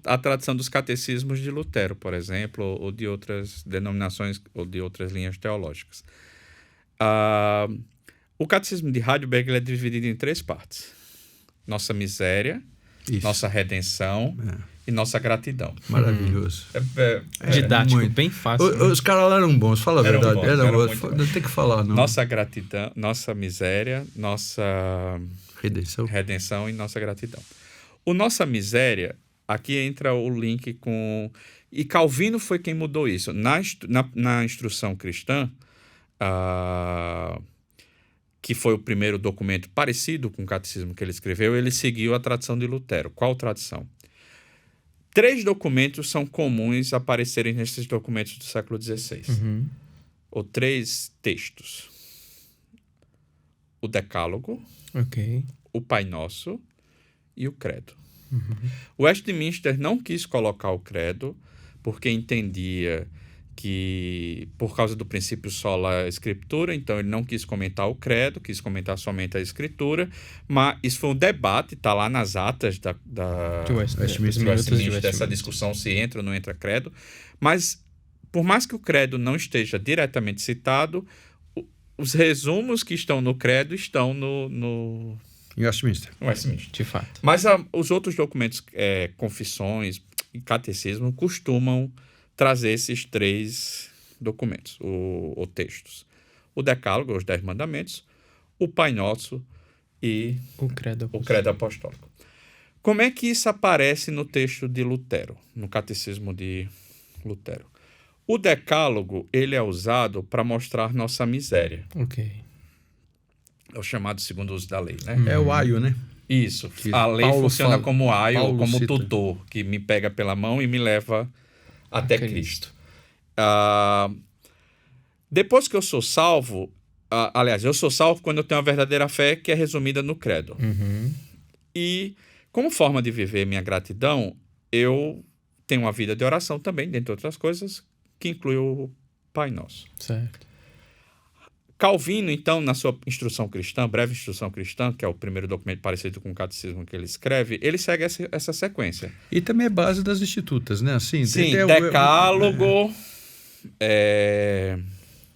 à tradição dos catecismos de Lutero, por exemplo, ou de outras denominações ou de outras linhas teológicas. O catecismo de Heidelberg é dividido em 3 partes. Nossa miséria, nossa redenção e nossa gratidão. Maravilhoso. Didático, muito. Bem fácil. Os caras lá eram bons, fala a verdade. Não tem que falar, não. Nossa gratidão, nossa miséria, nossa redenção e nossa gratidão. O nossa miséria... Aqui entra o link com... E Calvino foi quem mudou isso. Na instrução cristã, que foi o primeiro documento parecido com o catecismo que ele escreveu, ele seguiu a tradição de Lutero. Qual tradição? 3 documentos são comuns aparecerem nesses documentos do século XVI. Ou 3 textos. O Decálogo, o Pai Nosso e o Credo. Westminster não quis colocar o credo porque entendia que, por causa do princípio sola escritura, então ele não quis comentar o credo, quis comentar somente a escritura, mas isso foi um debate, está lá nas atas de Westminster, essa discussão se entra ou não entra credo, mas por mais que o credo não esteja diretamente citado, os resumos que estão no credo estão no Em Westminster. De fato. Mas os outros documentos, confissões e catecismo, costumam trazer esses 3 documentos, ou textos. O Decálogo, os 10 Mandamentos, o Pai Nosso e o Credo Apostólico. Como é que isso aparece no texto de Lutero, no catecismo de Lutero? O Decálogo, ele é usado para mostrar nossa miséria. É o chamado segundo uso da lei, né? É o aio, né? Isso. A lei funciona como aio, ou como tutor, que me pega pela mão e me leva até Cristo. Depois que eu sou salvo, aliás, eu sou salvo quando eu tenho a verdadeira fé, que é resumida no credo. E, como forma de viver minha gratidão, eu tenho uma vida de oração também, dentre outras coisas, que inclui o Pai Nosso. Certo. Calvino, então, na sua Instrução Cristã, Breve Instrução Cristã, que é o primeiro documento parecido com o catecismo que ele escreve, ele segue essa sequência. E também é base das institutas, né? Assim, sim, Decálogo,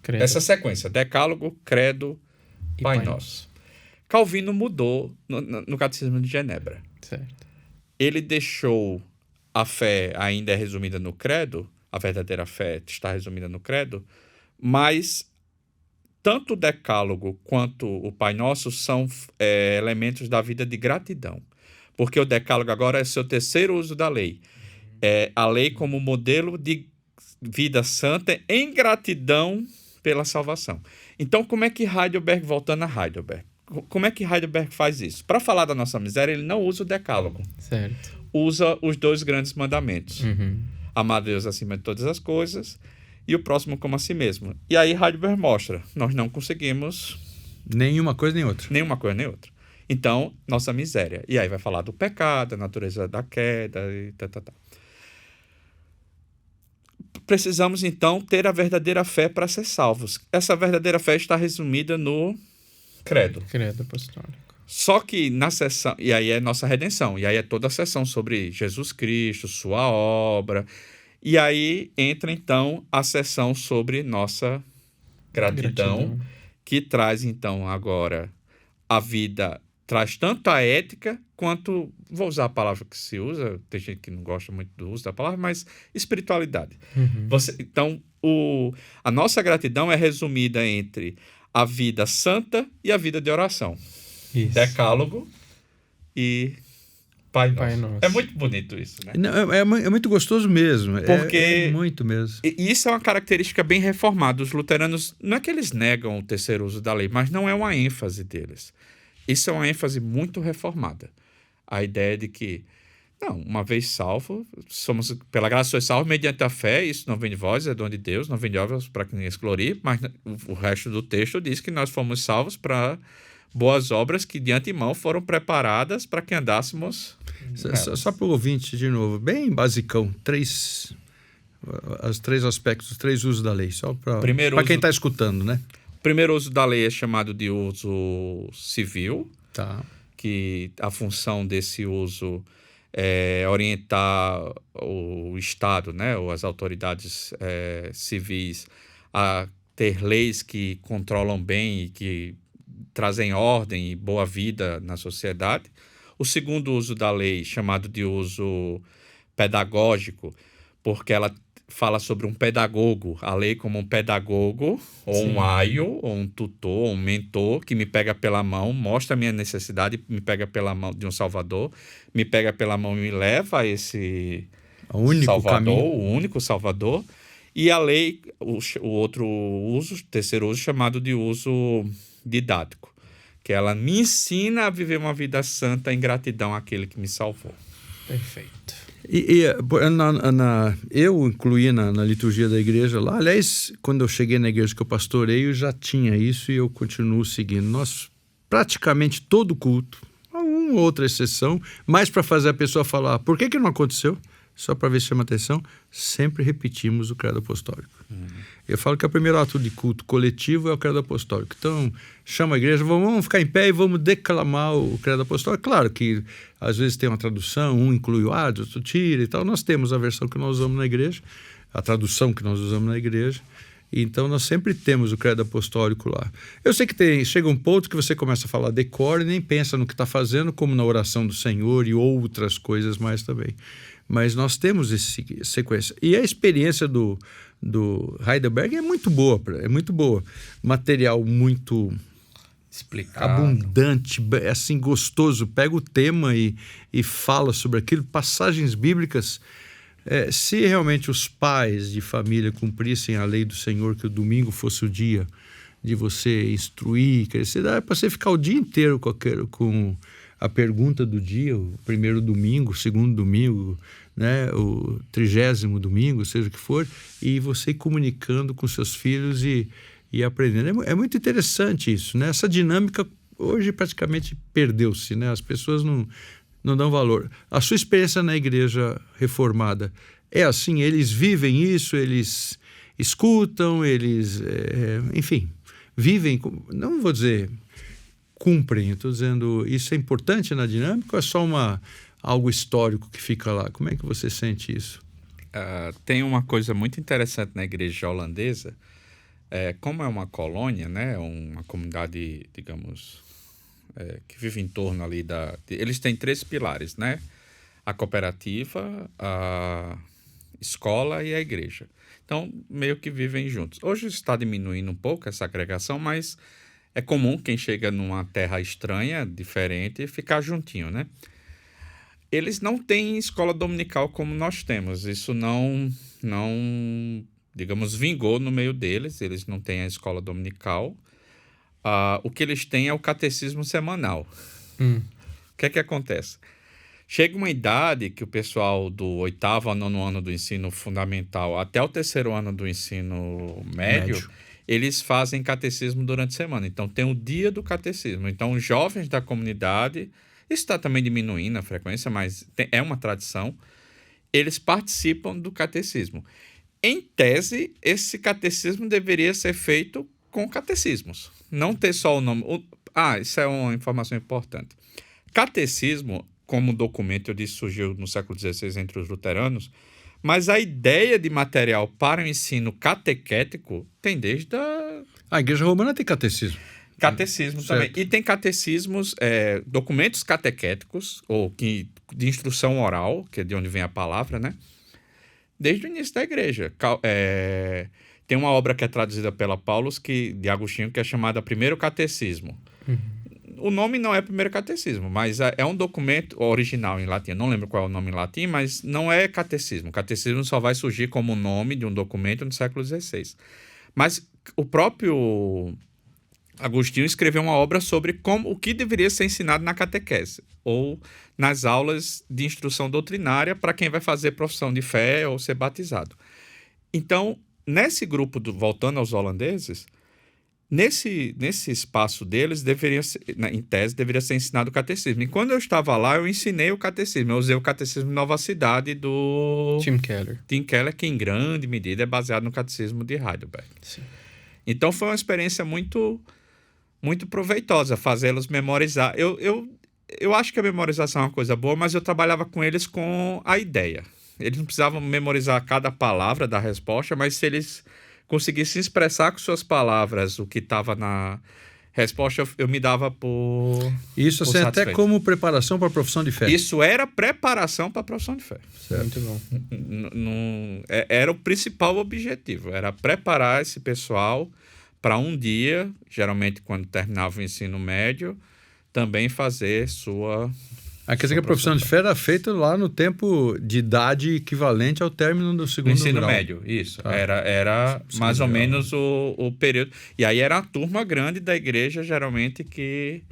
essa sequência, Decálogo, Credo, e Pai Nosso. Calvino mudou no catecismo de Genebra. Certo. Ele deixou a fé ainda resumida no credo, a verdadeira fé está resumida no credo, mas... Tanto o Decálogo quanto o Pai Nosso são elementos da vida de gratidão. Porque o Decálogo agora é seu terceiro uso da lei. É a lei como modelo de vida santa em gratidão pela salvação. Então, como é que Heidelberg, voltando a Heidelberg, como é que Heidelberg faz isso? Para falar da nossa miséria, ele não usa o Decálogo. Certo. Usa os 2 grandes mandamentos. Amar a Deus acima de todas as coisas e o próximo como a si mesmo. E aí Heidelberg mostra, nós não conseguimos... Nenhuma coisa nem outra. Nenhuma coisa nem outra. Então, nossa miséria. E aí vai falar do pecado, da natureza da queda e tal. Precisamos, então, ter a verdadeira fé para ser salvos. Essa verdadeira fé está resumida no credo. Credo apostólico. Só que na seção... E aí é nossa redenção. E aí é toda a seção sobre Jesus Cristo, sua obra... E aí entra, então, a seção sobre nossa Gratidão, que traz, então, agora a vida, traz tanto a ética quanto, vou usar a palavra que se usa, tem gente que não gosta muito do uso da palavra, mas espiritualidade. Então, a nossa gratidão é resumida entre a vida santa e a vida de oração. Isso. Decálogo e Pai Nosso. Nosso. É muito bonito isso, né? Não, é muito gostoso mesmo. Porque é muito mesmo. E isso é uma característica bem reformada. Os luteranos, não é que eles negam o terceiro uso da lei, mas não é uma ênfase deles. Isso é uma ênfase muito reformada. A ideia de que, não, uma vez salvo, somos, pela graça sois salvos mediante a fé, isso não vem de vós, é dom de Deus, não vem de obras para que ninguém se glorie, mas o resto do texto diz que nós fomos salvos para boas obras que de antemão foram preparadas para que andássemos. Só para o ouvinte, de novo, bem basicão, os três aspectos, os três usos da lei, só para quem está escutando, né? O primeiro uso da lei é chamado de uso civil, Tá. que a função desse uso é orientar o Estado, né, ou as autoridades civis a ter leis que controlam bem e que trazem ordem e boa vida na sociedade. O segundo uso da lei, chamado de uso pedagógico, porque ela fala sobre um pedagogo, a lei como um pedagogo, ou Sim. um aio, ou um tutor, ou um mentor, que me pega pela mão, mostra a minha necessidade, me pega pela mão de um salvador, me pega pela mão e me leva a esse O único salvador, caminho. o único salvador. E a lei, o outro uso, terceiro uso, chamado de uso didático, que ela me ensina a viver uma vida santa em gratidão àquele que me salvou. Perfeito. Eu incluí na liturgia da igreja lá. Aliás, quando eu cheguei na igreja que eu pastoreio, já tinha isso e eu continuo seguindo. Nós, praticamente todo culto, uma outra exceção, mais para fazer a pessoa falar por que não aconteceu, só para ver se chama atenção, sempre repetimos o credo apostólico. Eu falo que o primeiro ato de culto coletivo é o credo apostólico. Então, chama a igreja, vamos ficar em pé e vamos declamar o credo apostólico. Claro que às vezes tem uma tradução, um inclui o outro tira e tal. Nós temos a versão que nós usamos na igreja, a tradução que nós usamos na igreja. Então, nós sempre temos o credo apostólico lá. Eu sei que chega um ponto que você começa a falar decor e nem pensa no que está fazendo, como na oração do Senhor e outras coisas mais também. Mas nós temos essa sequência. E a experiência do Heidelberg é muito boa. Material muito Explicado. abundante, assim, gostoso. Pega o tema e fala sobre aquilo. Passagens bíblicas. Se realmente os pais de família cumprissem a lei do Senhor, que o domingo fosse o dia de você instruir, crescer, dá para você ficar o dia inteiro com a pergunta do dia, o primeiro domingo, o segundo domingo, né, o 30º domingo, seja o que for, e você ir comunicando com seus filhos e aprendendo. É muito interessante isso, né? Essa dinâmica hoje praticamente perdeu-se, né? As pessoas não dão valor. A sua experiência na igreja reformada é assim? Eles vivem isso, eles escutam, eles, enfim, vivem, não vou dizer cumprem, estou dizendo, isso é importante na dinâmica ou é só algo histórico que fica lá? Como é que você sente isso? Tem uma coisa muito interessante na igreja holandesa, como é uma colônia, né, uma comunidade, digamos, que vive em torno ali eles têm 3 pilares, né? A cooperativa, a escola e a igreja. Então, meio que vivem juntos. Hoje está diminuindo um pouco essa agregação, mas é comum quem chega numa terra estranha, diferente, ficar juntinho, né? Eles não têm escola dominical como nós temos. Isso não, digamos, vingou no meio deles. Eles não têm a escola dominical. O que eles têm é o catecismo semanal. O que é que acontece? Chega uma idade que o pessoal do 8º ao 9º ano do ensino fundamental até o 3º ano do ensino médio, eles fazem catecismo durante a semana. Então, tem o dia do catecismo. Então, os jovens da comunidade, isso está também diminuindo a frequência, mas é uma tradição, eles participam do catecismo. Em tese, esse catecismo deveria ser feito com catecismos. Não ter só o nome... isso é uma informação importante. Catecismo, como documento, eu disse, surgiu no século XVI entre os luteranos, mas a ideia de material para o ensino catequético tem desde A Igreja Romana tem catecismo. Catecismo Certo. também. E tem catecismos, documentos catequéticos, ou de instrução oral, que é de onde vem a palavra, né? Desde o início da igreja. Tem uma obra que é traduzida pela Paulus, de Agostinho, que é chamada Primeiro Catecismo. O nome não é Primeiro Catecismo, mas é um documento original em latim. Eu não lembro qual é o nome em latim, mas não é catecismo. O catecismo só vai surgir como nome de um documento no século XVI. Mas o próprio Agostinho escreveu uma obra sobre o que deveria ser ensinado na catequese, ou nas aulas de instrução doutrinária para quem vai fazer profissão de fé ou ser batizado. Então, nesse grupo, voltando aos holandeses, nesse espaço deles, em tese, deveria ser ensinado o catecismo. E quando eu estava lá, eu ensinei o catecismo. Eu usei o catecismo Nova Cidade do Tim Keller. Tim Keller, que em grande medida é baseado no catecismo de Heidelberg. Sim. Então foi uma experiência muito, muito proveitosa fazê-los memorizar. Eu acho que a memorização é uma coisa boa, mas eu trabalhava com eles com a ideia. Eles não precisavam memorizar cada palavra da resposta, mas se eles conseguissem expressar com suas palavras o que estava na resposta, eu me dava por Isso assim, até como preparação para a profissão de fé. Isso era preparação para a profissão de fé. Certo. Muito bom. Era o principal objetivo, era preparar esse pessoal para um dia, geralmente quando terminava o ensino médio, também fazer sua... Quer dizer que a profissão de fé era feita lá no tempo de idade equivalente ao término do segundo ensino grau. médio, isso. Era mais ou menos o período. E aí era uma turma grande da igreja, geralmente, que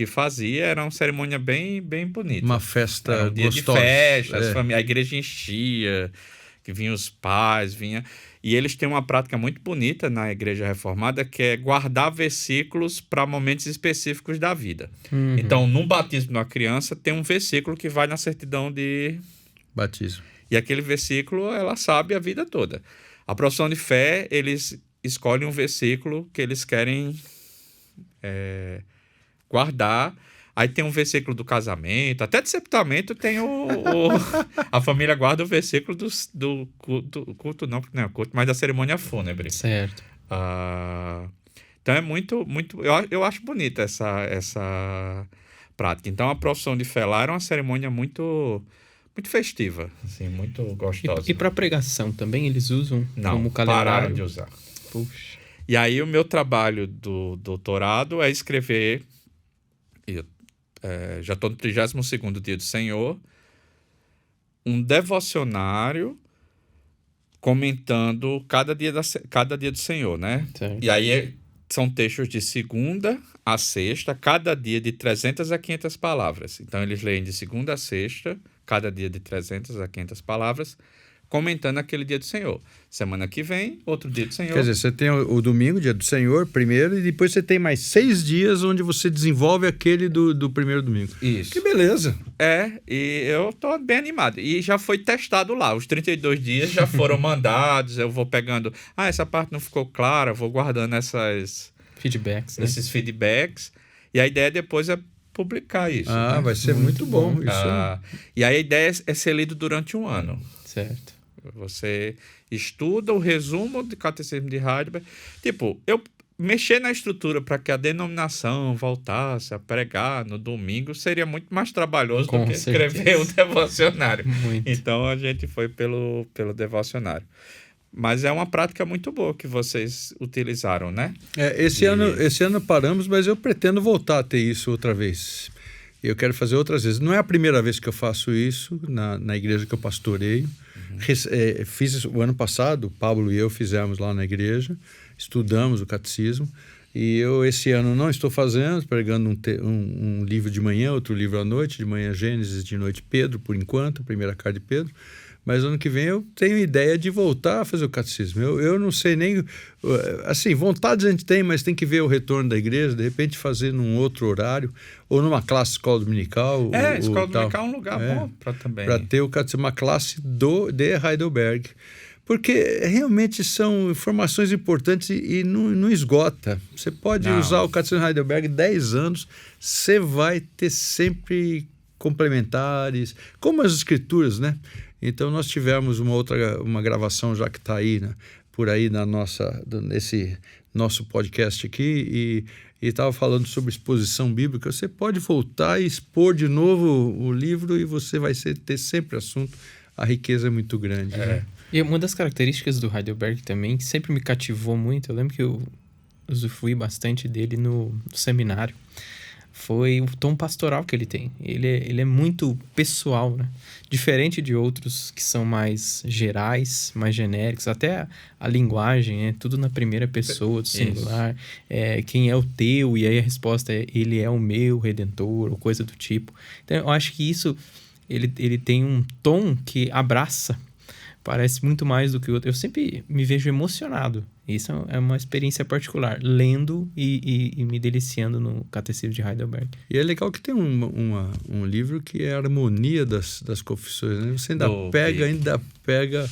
fazia. Era uma cerimônia bem, bem bonita. Uma festa era um dia gostosa. de festa, a igreja enchia, que vinham os pais, E eles têm uma prática muito bonita na igreja reformada, que é guardar versículos para momentos específicos da vida. Uhum. Então, no batismo de uma criança, tem um versículo que vai na certidão de batismo. E aquele versículo, ela sabe a vida toda. A profissão de fé, eles escolhem um versículo que eles querem guardar. Aí tem um versículo do casamento, até de sepultamento tem a família guarda o versículo do culto, não é culto, mas da cerimônia fúnebre. Certo. Então é muito, muito... Eu acho bonita essa prática. Então a profissão de fé lá era uma cerimônia muito, muito festiva, assim, muito gostosa. E para pregação também eles usam como calendário? Pararam de usar. Puxa. E aí o meu trabalho do doutorado é escrever... já estou no 32º dia do Senhor, um devocionário comentando cada dia do Senhor, né? Certo. E aí são textos de segunda a sexta, cada dia de 300 a 500 palavras. Então eles leem de segunda a sexta, cada dia de 300 a 500 palavras, comentando aquele dia do Senhor. Semana que vem, outro dia do Senhor. Quer dizer, você tem o domingo, dia do Senhor, primeiro, e depois você tem mais 6 dias onde você desenvolve aquele do primeiro domingo. Isso. Que beleza. E eu tô bem animado. E já foi testado lá. Os 32 dias já foram mandados. Eu vou pegando... essa parte não ficou clara. Vou guardando feedbacks, né? esses feedbacks. E a ideia depois é publicar isso. Né? Vai ser muito bom. Isso. E aí a ideia é ser lido durante um ano. Certo. Você estuda o resumo do Catecismo de Heidelberg. Eu mexer na estrutura para que a denominação voltasse a pregar no domingo seria muito mais trabalhoso do que escrever um devocionário. Muito. Então a gente foi pelo devocionário. Mas é uma prática muito boa que vocês utilizaram, né? Esse ano paramos, mas eu pretendo voltar a ter isso outra vez. Eu quero fazer outras vezes. Não é a primeira vez que eu faço isso na igreja que eu pastoreio. Fiz o ano passado, o Pablo e eu fizemos lá na igreja, estudamos o catecismo, e eu esse ano não estou fazendo, pregando um livro de manhã, outro livro à noite, de manhã Gênesis, de noite Pedro, por enquanto, a primeira carta de Pedro, mas ano que vem eu tenho ideia de voltar a fazer o catecismo. Eu não sei nem... Assim, vontade a gente tem, mas tem que ver o retorno da igreja, de repente fazer num outro horário, ou numa classe escola dominical. Escola dominical é um lugar bom para ter o catecismo, uma classe de Heidelberg. Porque realmente são informações importantes e não esgota. Você pode usar o catecismo de Heidelberg 10 anos, você vai ter sempre complementares, como as escrituras, né? Então nós tivemos uma gravação já que está aí, né? Por aí nosso podcast aqui e estava falando sobre exposição bíblica. Você pode voltar e expor de novo o livro e você vai ter sempre assunto. A riqueza é muito grande. Né? E uma das características do Heidelberg também, que sempre me cativou muito, eu lembro que eu usufruí bastante dele no seminário, foi o tom pastoral que ele tem. Ele é muito pessoal, né? Diferente de outros que são mais gerais, mais genéricos. Até a linguagem, tudo na primeira pessoa, do singular. Quem é o teu? E aí a resposta é, ele é o meu Redentor, ou coisa do tipo. Então, eu acho que isso, ele tem um tom que abraça. Parece muito mais do que o outro. Eu sempre me vejo emocionado. Isso é uma experiência particular, lendo e me deliciando no Catecismo de Heidelberg. E é legal que tem um livro que é a harmonia das confissões. Né? Você ainda pega,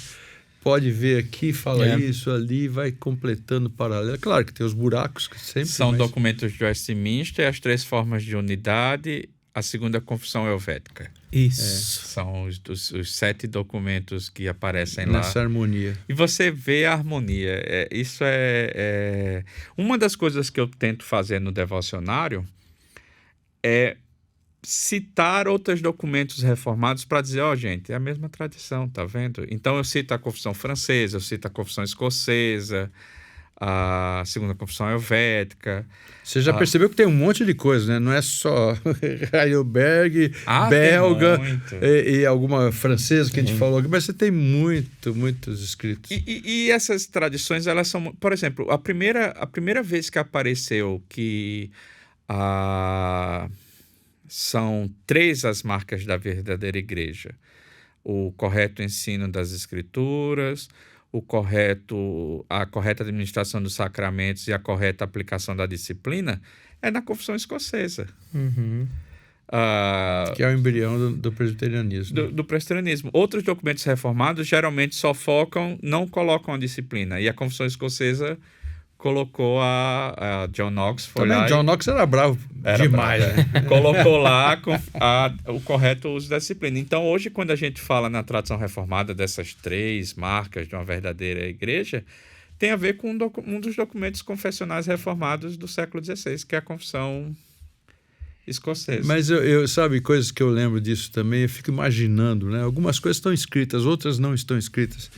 pode ver aqui, fala isso ali, vai completando paralelo. Claro que tem os buracos que sempre... São documentos de Westminster, as 3 formas de unidade, a segunda confissão helvética. Isso. São os 7 documentos que aparecem lá. Nessa harmonia. E você vê a harmonia. Isso é... Uma das coisas que eu tento fazer no devocionário é citar outros documentos reformados para dizer, gente, é a mesma tradição, tá vendo? Então eu cito a confissão francesa, eu cito a confissão escocesa, a segunda confissão helvética. Você já percebeu que tem um monte de coisa, né? Não é só Heidelberg, belga e alguma francesa que a gente falou aqui, mas você tem muitos escritos. E essas tradições, elas são... Por exemplo, a primeira vez que apareceu que são 3 as marcas da verdadeira igreja. O correto ensino das escrituras, a correta administração dos sacramentos e a correta aplicação da disciplina é na confissão escocesa. Uhum. Que é o embrião do presbiterianismo. Do presbiterianismo. Outros documentos reformados geralmente só não colocam a disciplina. E a confissão escocesa colocou a John Knox. John Knox era bravo demais. Né? Colocou lá o correto uso da disciplina. Então, hoje, quando a gente fala na tradição reformada dessas 3 marcas de uma verdadeira igreja, tem a ver com um dos documentos confessionais reformados do século XVI, que é a confissão escocesa. Mas sabe, coisas que eu lembro disso também, eu fico imaginando, né? Algumas coisas estão escritas, outras não estão escritas.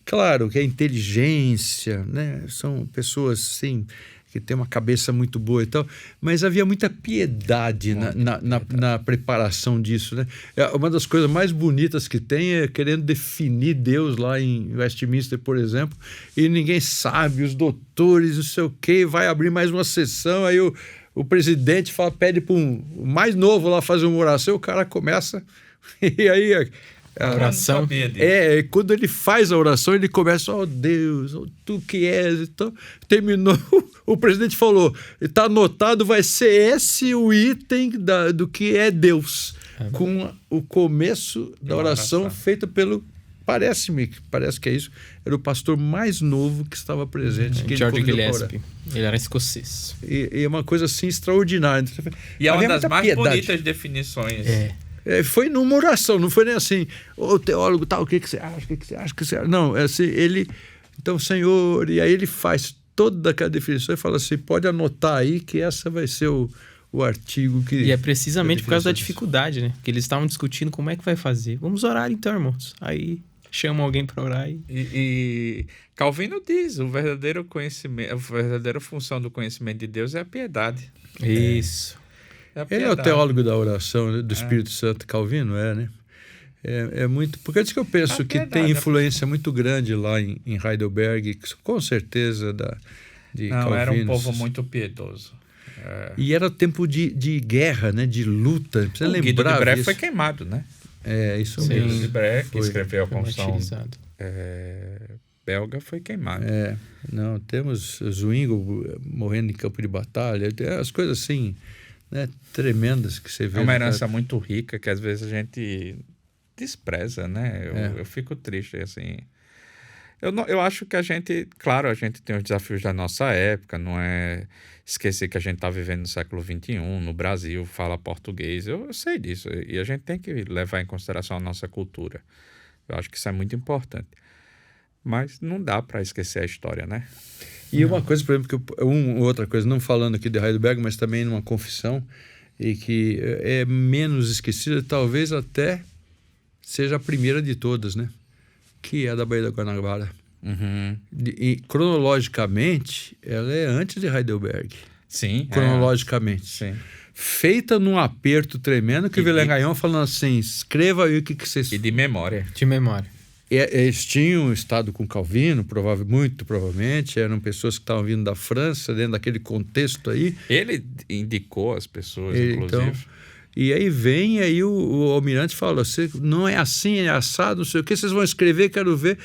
Claro que a inteligência, né? São pessoas, sim, que têm uma cabeça muito boa e tal, mas havia muita piedade na preparação disso, né? Uma das coisas mais bonitas que tem é querendo definir Deus lá em Westminster, por exemplo, e ninguém sabe, os doutores, não sei o quê, vai abrir mais uma sessão, aí o presidente pede para um mais novo lá fazer uma oração, o cara começa, e aí... A oração. Quando ele faz a oração, ele começa, Deus, tu que és. Então, terminou, o presidente falou, está anotado, vai ser esse o item do que é Deus. Com o começo da oração feita pelo, parece que é isso, era o pastor mais novo que estava presente. George Gillespie. Ele era escocês. E é uma coisa assim extraordinária. E é uma das mais bonitas definições. Foi numa oração, não foi nem assim, teólogo tal, o que você acha, o que você acha, não, é assim, ele, então, Senhor, e aí ele faz toda aquela definição e fala assim, pode anotar aí que essa vai ser o artigo que... E é precisamente por causa da dificuldade, né, que eles estavam discutindo como é que vai fazer. Vamos orar então, irmãos. Aí chamam alguém para orar e Calvino diz, a verdadeira função do conhecimento de Deus é a piedade. Isso. Ele é o teólogo da oração, do Espírito Santo, Calvino, né? É muito... Porque é isso que eu penso, que tem influência muito grande lá em Heidelberg, com certeza de Calvino. Era um povo muito piedoso. E era tempo de guerra, né? De luta. Precisa lembrar Guido de Bré foi queimado, né? Isso mesmo. Guido de Bré, que escreveu a confissão belga, foi queimado. Não, temos Zwingli morrendo em campo de batalha, as coisas assim... Né, tremendas que você vê. É uma herança muito rica que às vezes a gente despreza, né? Eu fico triste, assim. Eu acho que a gente tem os desafios da nossa época, não é esquecer que a gente está vivendo no século XXI, no Brasil, fala português, eu sei disso, e a gente tem que levar em consideração a nossa cultura. Eu acho que isso é muito importante. Mas não dá para esquecer a história, né? E uma coisa, por exemplo, outra coisa, não falando aqui de Heidelberg, mas também numa confissão, e que é menos esquecida, talvez até seja a primeira de todas, né? Que é a da Baía da Guanabara. Uhum. E cronologicamente, ela é antes de Heidelberg. Sim. Cronologicamente. Sim. Feita num aperto tremendo, que o Villeneuve falando assim, escreva aí o que vocês... E de memória. De memória. Eles tinham estado com Calvino, muito provavelmente, eram pessoas que estavam vindo da França, dentro daquele contexto aí. Ele indicou as pessoas, inclusive. Então, e aí vem, aí o almirante fala, você não é assim, é assado, não sei o que, vocês vão escrever, quero ver.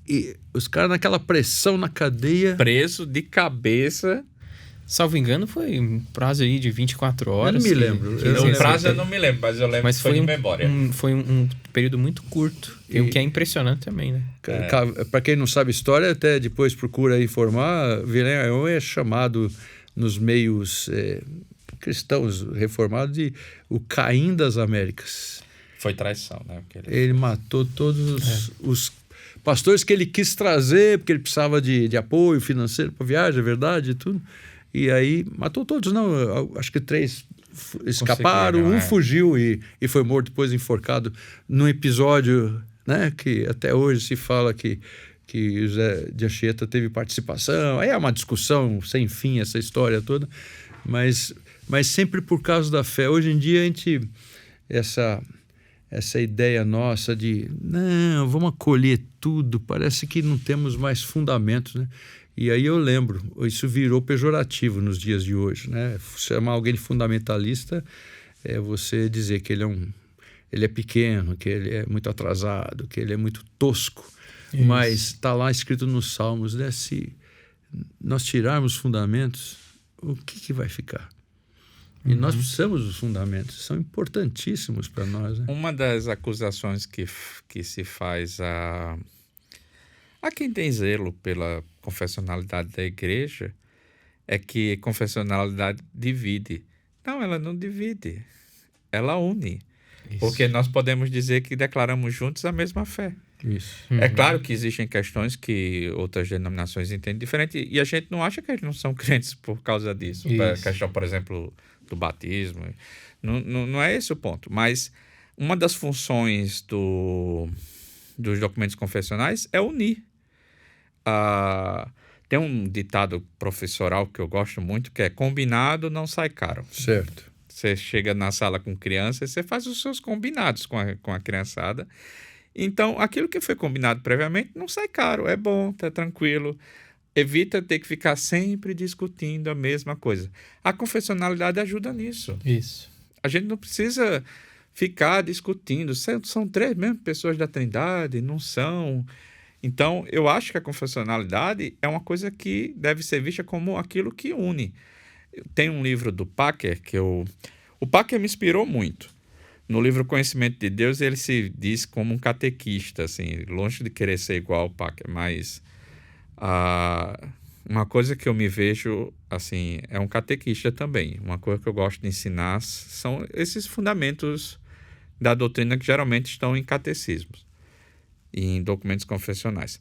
E os caras naquela pressão na cadeia... Preso de cabeça. Salvo engano, foi um prazo aí de 24 horas. Eu não me lembro. O prazo eu não me lembro, mas eu lembro que foi de memória. Foi um período muito curto, o que é impressionante também, né? Para quem não sabe história, até depois procura informar, Villeneuve é chamado nos meios cristãos reformados de o Caim das Américas. Foi traição, né? Ele matou todos os pastores que ele quis trazer, porque ele precisava de apoio financeiro para viagem, é verdade, e tudo. E aí matou todos, não, acho que 3 escaparam, um fugiu e foi morto, depois enforcado num episódio, né, que até hoje se fala que José de Anchieta teve participação. Aí é uma discussão sem fim essa história toda, mas sempre por causa da fé. Hoje em dia a gente, essa ideia nossa de não, vamos acolher tudo, parece que não temos mais fundamentos, né? E aí eu lembro, isso virou pejorativo nos dias de hoje, né? Chamar alguém de fundamentalista é você dizer que ele é pequeno, que ele é muito atrasado, que ele é muito tosco. Isso. Mas está lá escrito nos Salmos, né? Se nós tirarmos fundamentos, o que vai ficar? E nós precisamos dos fundamentos, são importantíssimos para nós, né? Uma das acusações que se faz a quem tem zelo pela confessionalidade da igreja é que confessionalidade divide. Não, ela não divide, ela une. Isso. Porque nós podemos dizer que declaramos juntos a mesma fé. Isso. É claro que existem questões que outras denominações entendem diferente e a gente não acha que eles não são crentes por causa disso. A questão, por exemplo, do batismo. Não é esse o ponto. Mas uma das funções dos documentos confessionais é unir. Tem um ditado professoral que eu gosto muito, que é combinado não sai caro. Certo. Você chega na sala com criança e você faz os seus combinados com a criançada. Então, aquilo que foi combinado previamente não sai caro, é bom, tá tranquilo. Evita ter que ficar sempre discutindo a mesma coisa. A confessionalidade ajuda nisso. Isso. A gente não precisa ficar discutindo. São 3 mesmo pessoas da Trindade? Não são. Então, eu acho que a confessionalidade é uma coisa que deve ser vista como aquilo que une. Tem um livro do Packer que o Packer me inspirou muito. No livro Conhecimento de Deus, ele se diz como um catequista, assim, longe de querer ser igual ao Packer, mas uma coisa que eu me vejo, assim, é um catequista também. Uma coisa que eu gosto de ensinar são esses fundamentos da doutrina que geralmente estão em catecismos e em documentos confessionais.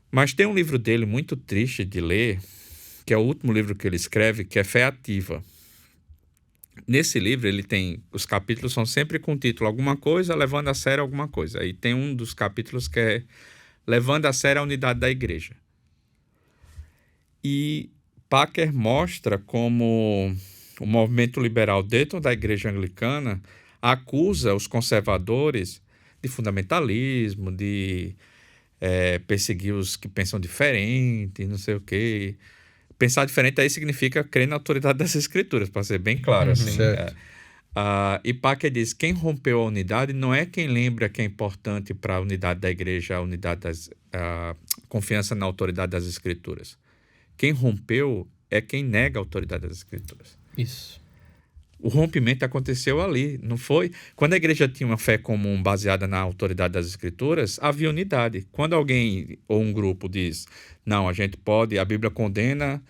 Mas tem um livro dele muito triste de ler, que é o último livro que ele escreve, que é Fé Ativa. Nesse livro, os capítulos são sempre com o título alguma coisa, levando a sério alguma coisa. Aí tem um dos capítulos que é levando a sério a unidade da igreja. E Packer mostra como o movimento liberal dentro da igreja anglicana acusa os conservadores de fundamentalismo, de perseguir os que pensam diferente, não sei o quê. Pensar diferente aí significa crer na autoridade das escrituras, para ser bem claro. Assim. E Packer diz, quem rompeu a unidade não é quem lembra que é importante para a unidade da igreja, a confiança na autoridade das escrituras. Quem rompeu é quem nega a autoridade das escrituras. Isso. O rompimento aconteceu ali, não foi? Quando a igreja tinha uma fé comum baseada na autoridade das escrituras, havia unidade. Quando alguém ou um grupo diz, não, a gente pode, a Bíblia condena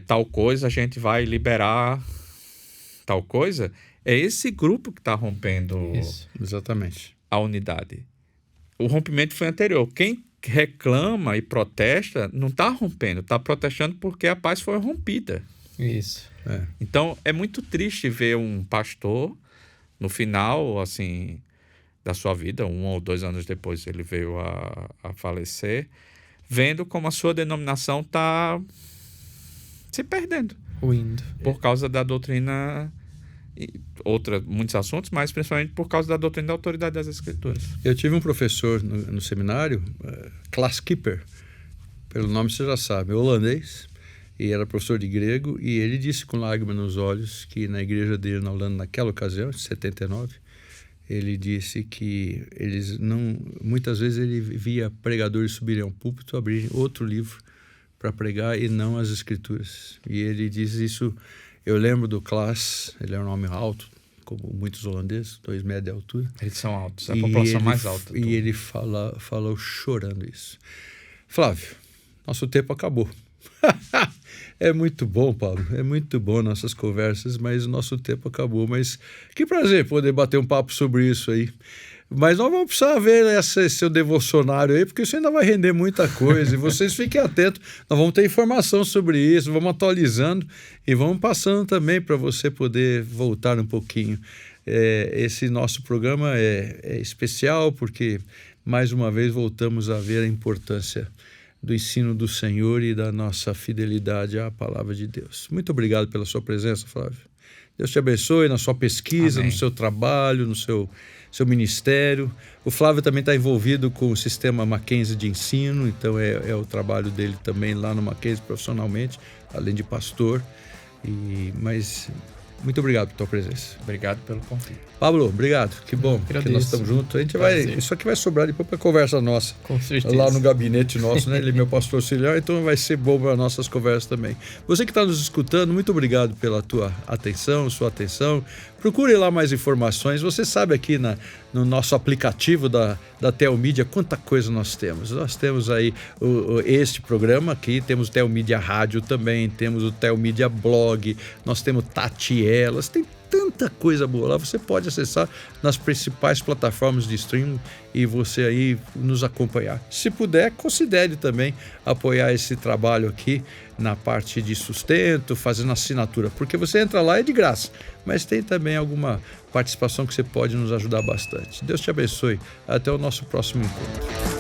tal coisa, a gente vai liberar tal coisa, é esse grupo que está rompendo Isso. Exatamente. a unidade. O rompimento foi anterior. Quem reclama e protesta, não está rompendo, está protestando porque a paz foi rompida. Isso. Então, é muito triste ver um pastor, no final, assim, da sua vida, 1 ou 2 anos depois ele veio a falecer, vendo como a sua denominação está se perdendo. Ruindo. Por causa da doutrina, muitos assuntos, mas principalmente por causa da doutrina da autoridade das Escrituras. Eu tive um professor no seminário, Klaas Keeper, pelo nome você já sabe, holandês, e era professor de grego, e ele disse com lágrimas nos olhos que na igreja dele na Holanda, naquela ocasião, em 79, ele disse que eles não... Muitas vezes ele via pregadores subirem ao púlpito, abrirem outro livro para pregar e não as Escrituras. E ele diz isso... Eu lembro do Klaas, ele era um homem alto, como muitos holandeses, 2 metros de altura. Eles são altos, a população mais alta. E ele falou chorando isso. Flávio, nosso tempo acabou. É muito bom, Paulo, é muito bom nossas conversas, mas o nosso tempo acabou. Mas que prazer poder bater um papo sobre isso aí. Mas nós vamos precisar ver esse seu devocionário aí, porque isso ainda vai render muita coisa. E vocês fiquem atentos, nós vamos ter informação sobre isso, vamos atualizando e vamos passando também para você poder voltar um pouquinho. Esse nosso programa é especial porque, mais uma vez, voltamos a ver a importância do ensino do Senhor e da nossa fidelidade à palavra de Deus. Muito obrigado pela sua presença, Flávio. Deus te abençoe na sua pesquisa, Amém. No seu trabalho, no seu ministério. O Flávio também está envolvido com o sistema Mackenzie de ensino, então é o trabalho dele também lá no Mackenzie profissionalmente, além de pastor. Mas muito obrigado por tua presença. Obrigado pelo convite. Pablo, obrigado. Que bom que nós estamos juntos. A gente isso aqui vai sobrar depois para a conversa nossa. Com certeza. Lá no gabinete nosso, né? Ele é meu pastor auxiliar, então vai ser bom para nossas conversas também. Você que está nos escutando, muito obrigado pela tua atenção, sua atenção. Procure lá mais informações. Você sabe aqui no nosso aplicativo da Telmídia quanta coisa nós temos. Nós temos aí este programa aqui, temos o Telmídia Rádio também, temos o Telmídia Blog, nós temos Tatielas, tem tanta coisa boa lá. Você pode acessar nas principais plataformas de streaming e você aí nos acompanhar. Se puder, considere também apoiar esse trabalho aqui na parte de sustento, fazendo assinatura, porque você entra lá é de graça, mas tem também alguma participação que você pode nos ajudar bastante. Deus te abençoe. Até o nosso próximo encontro.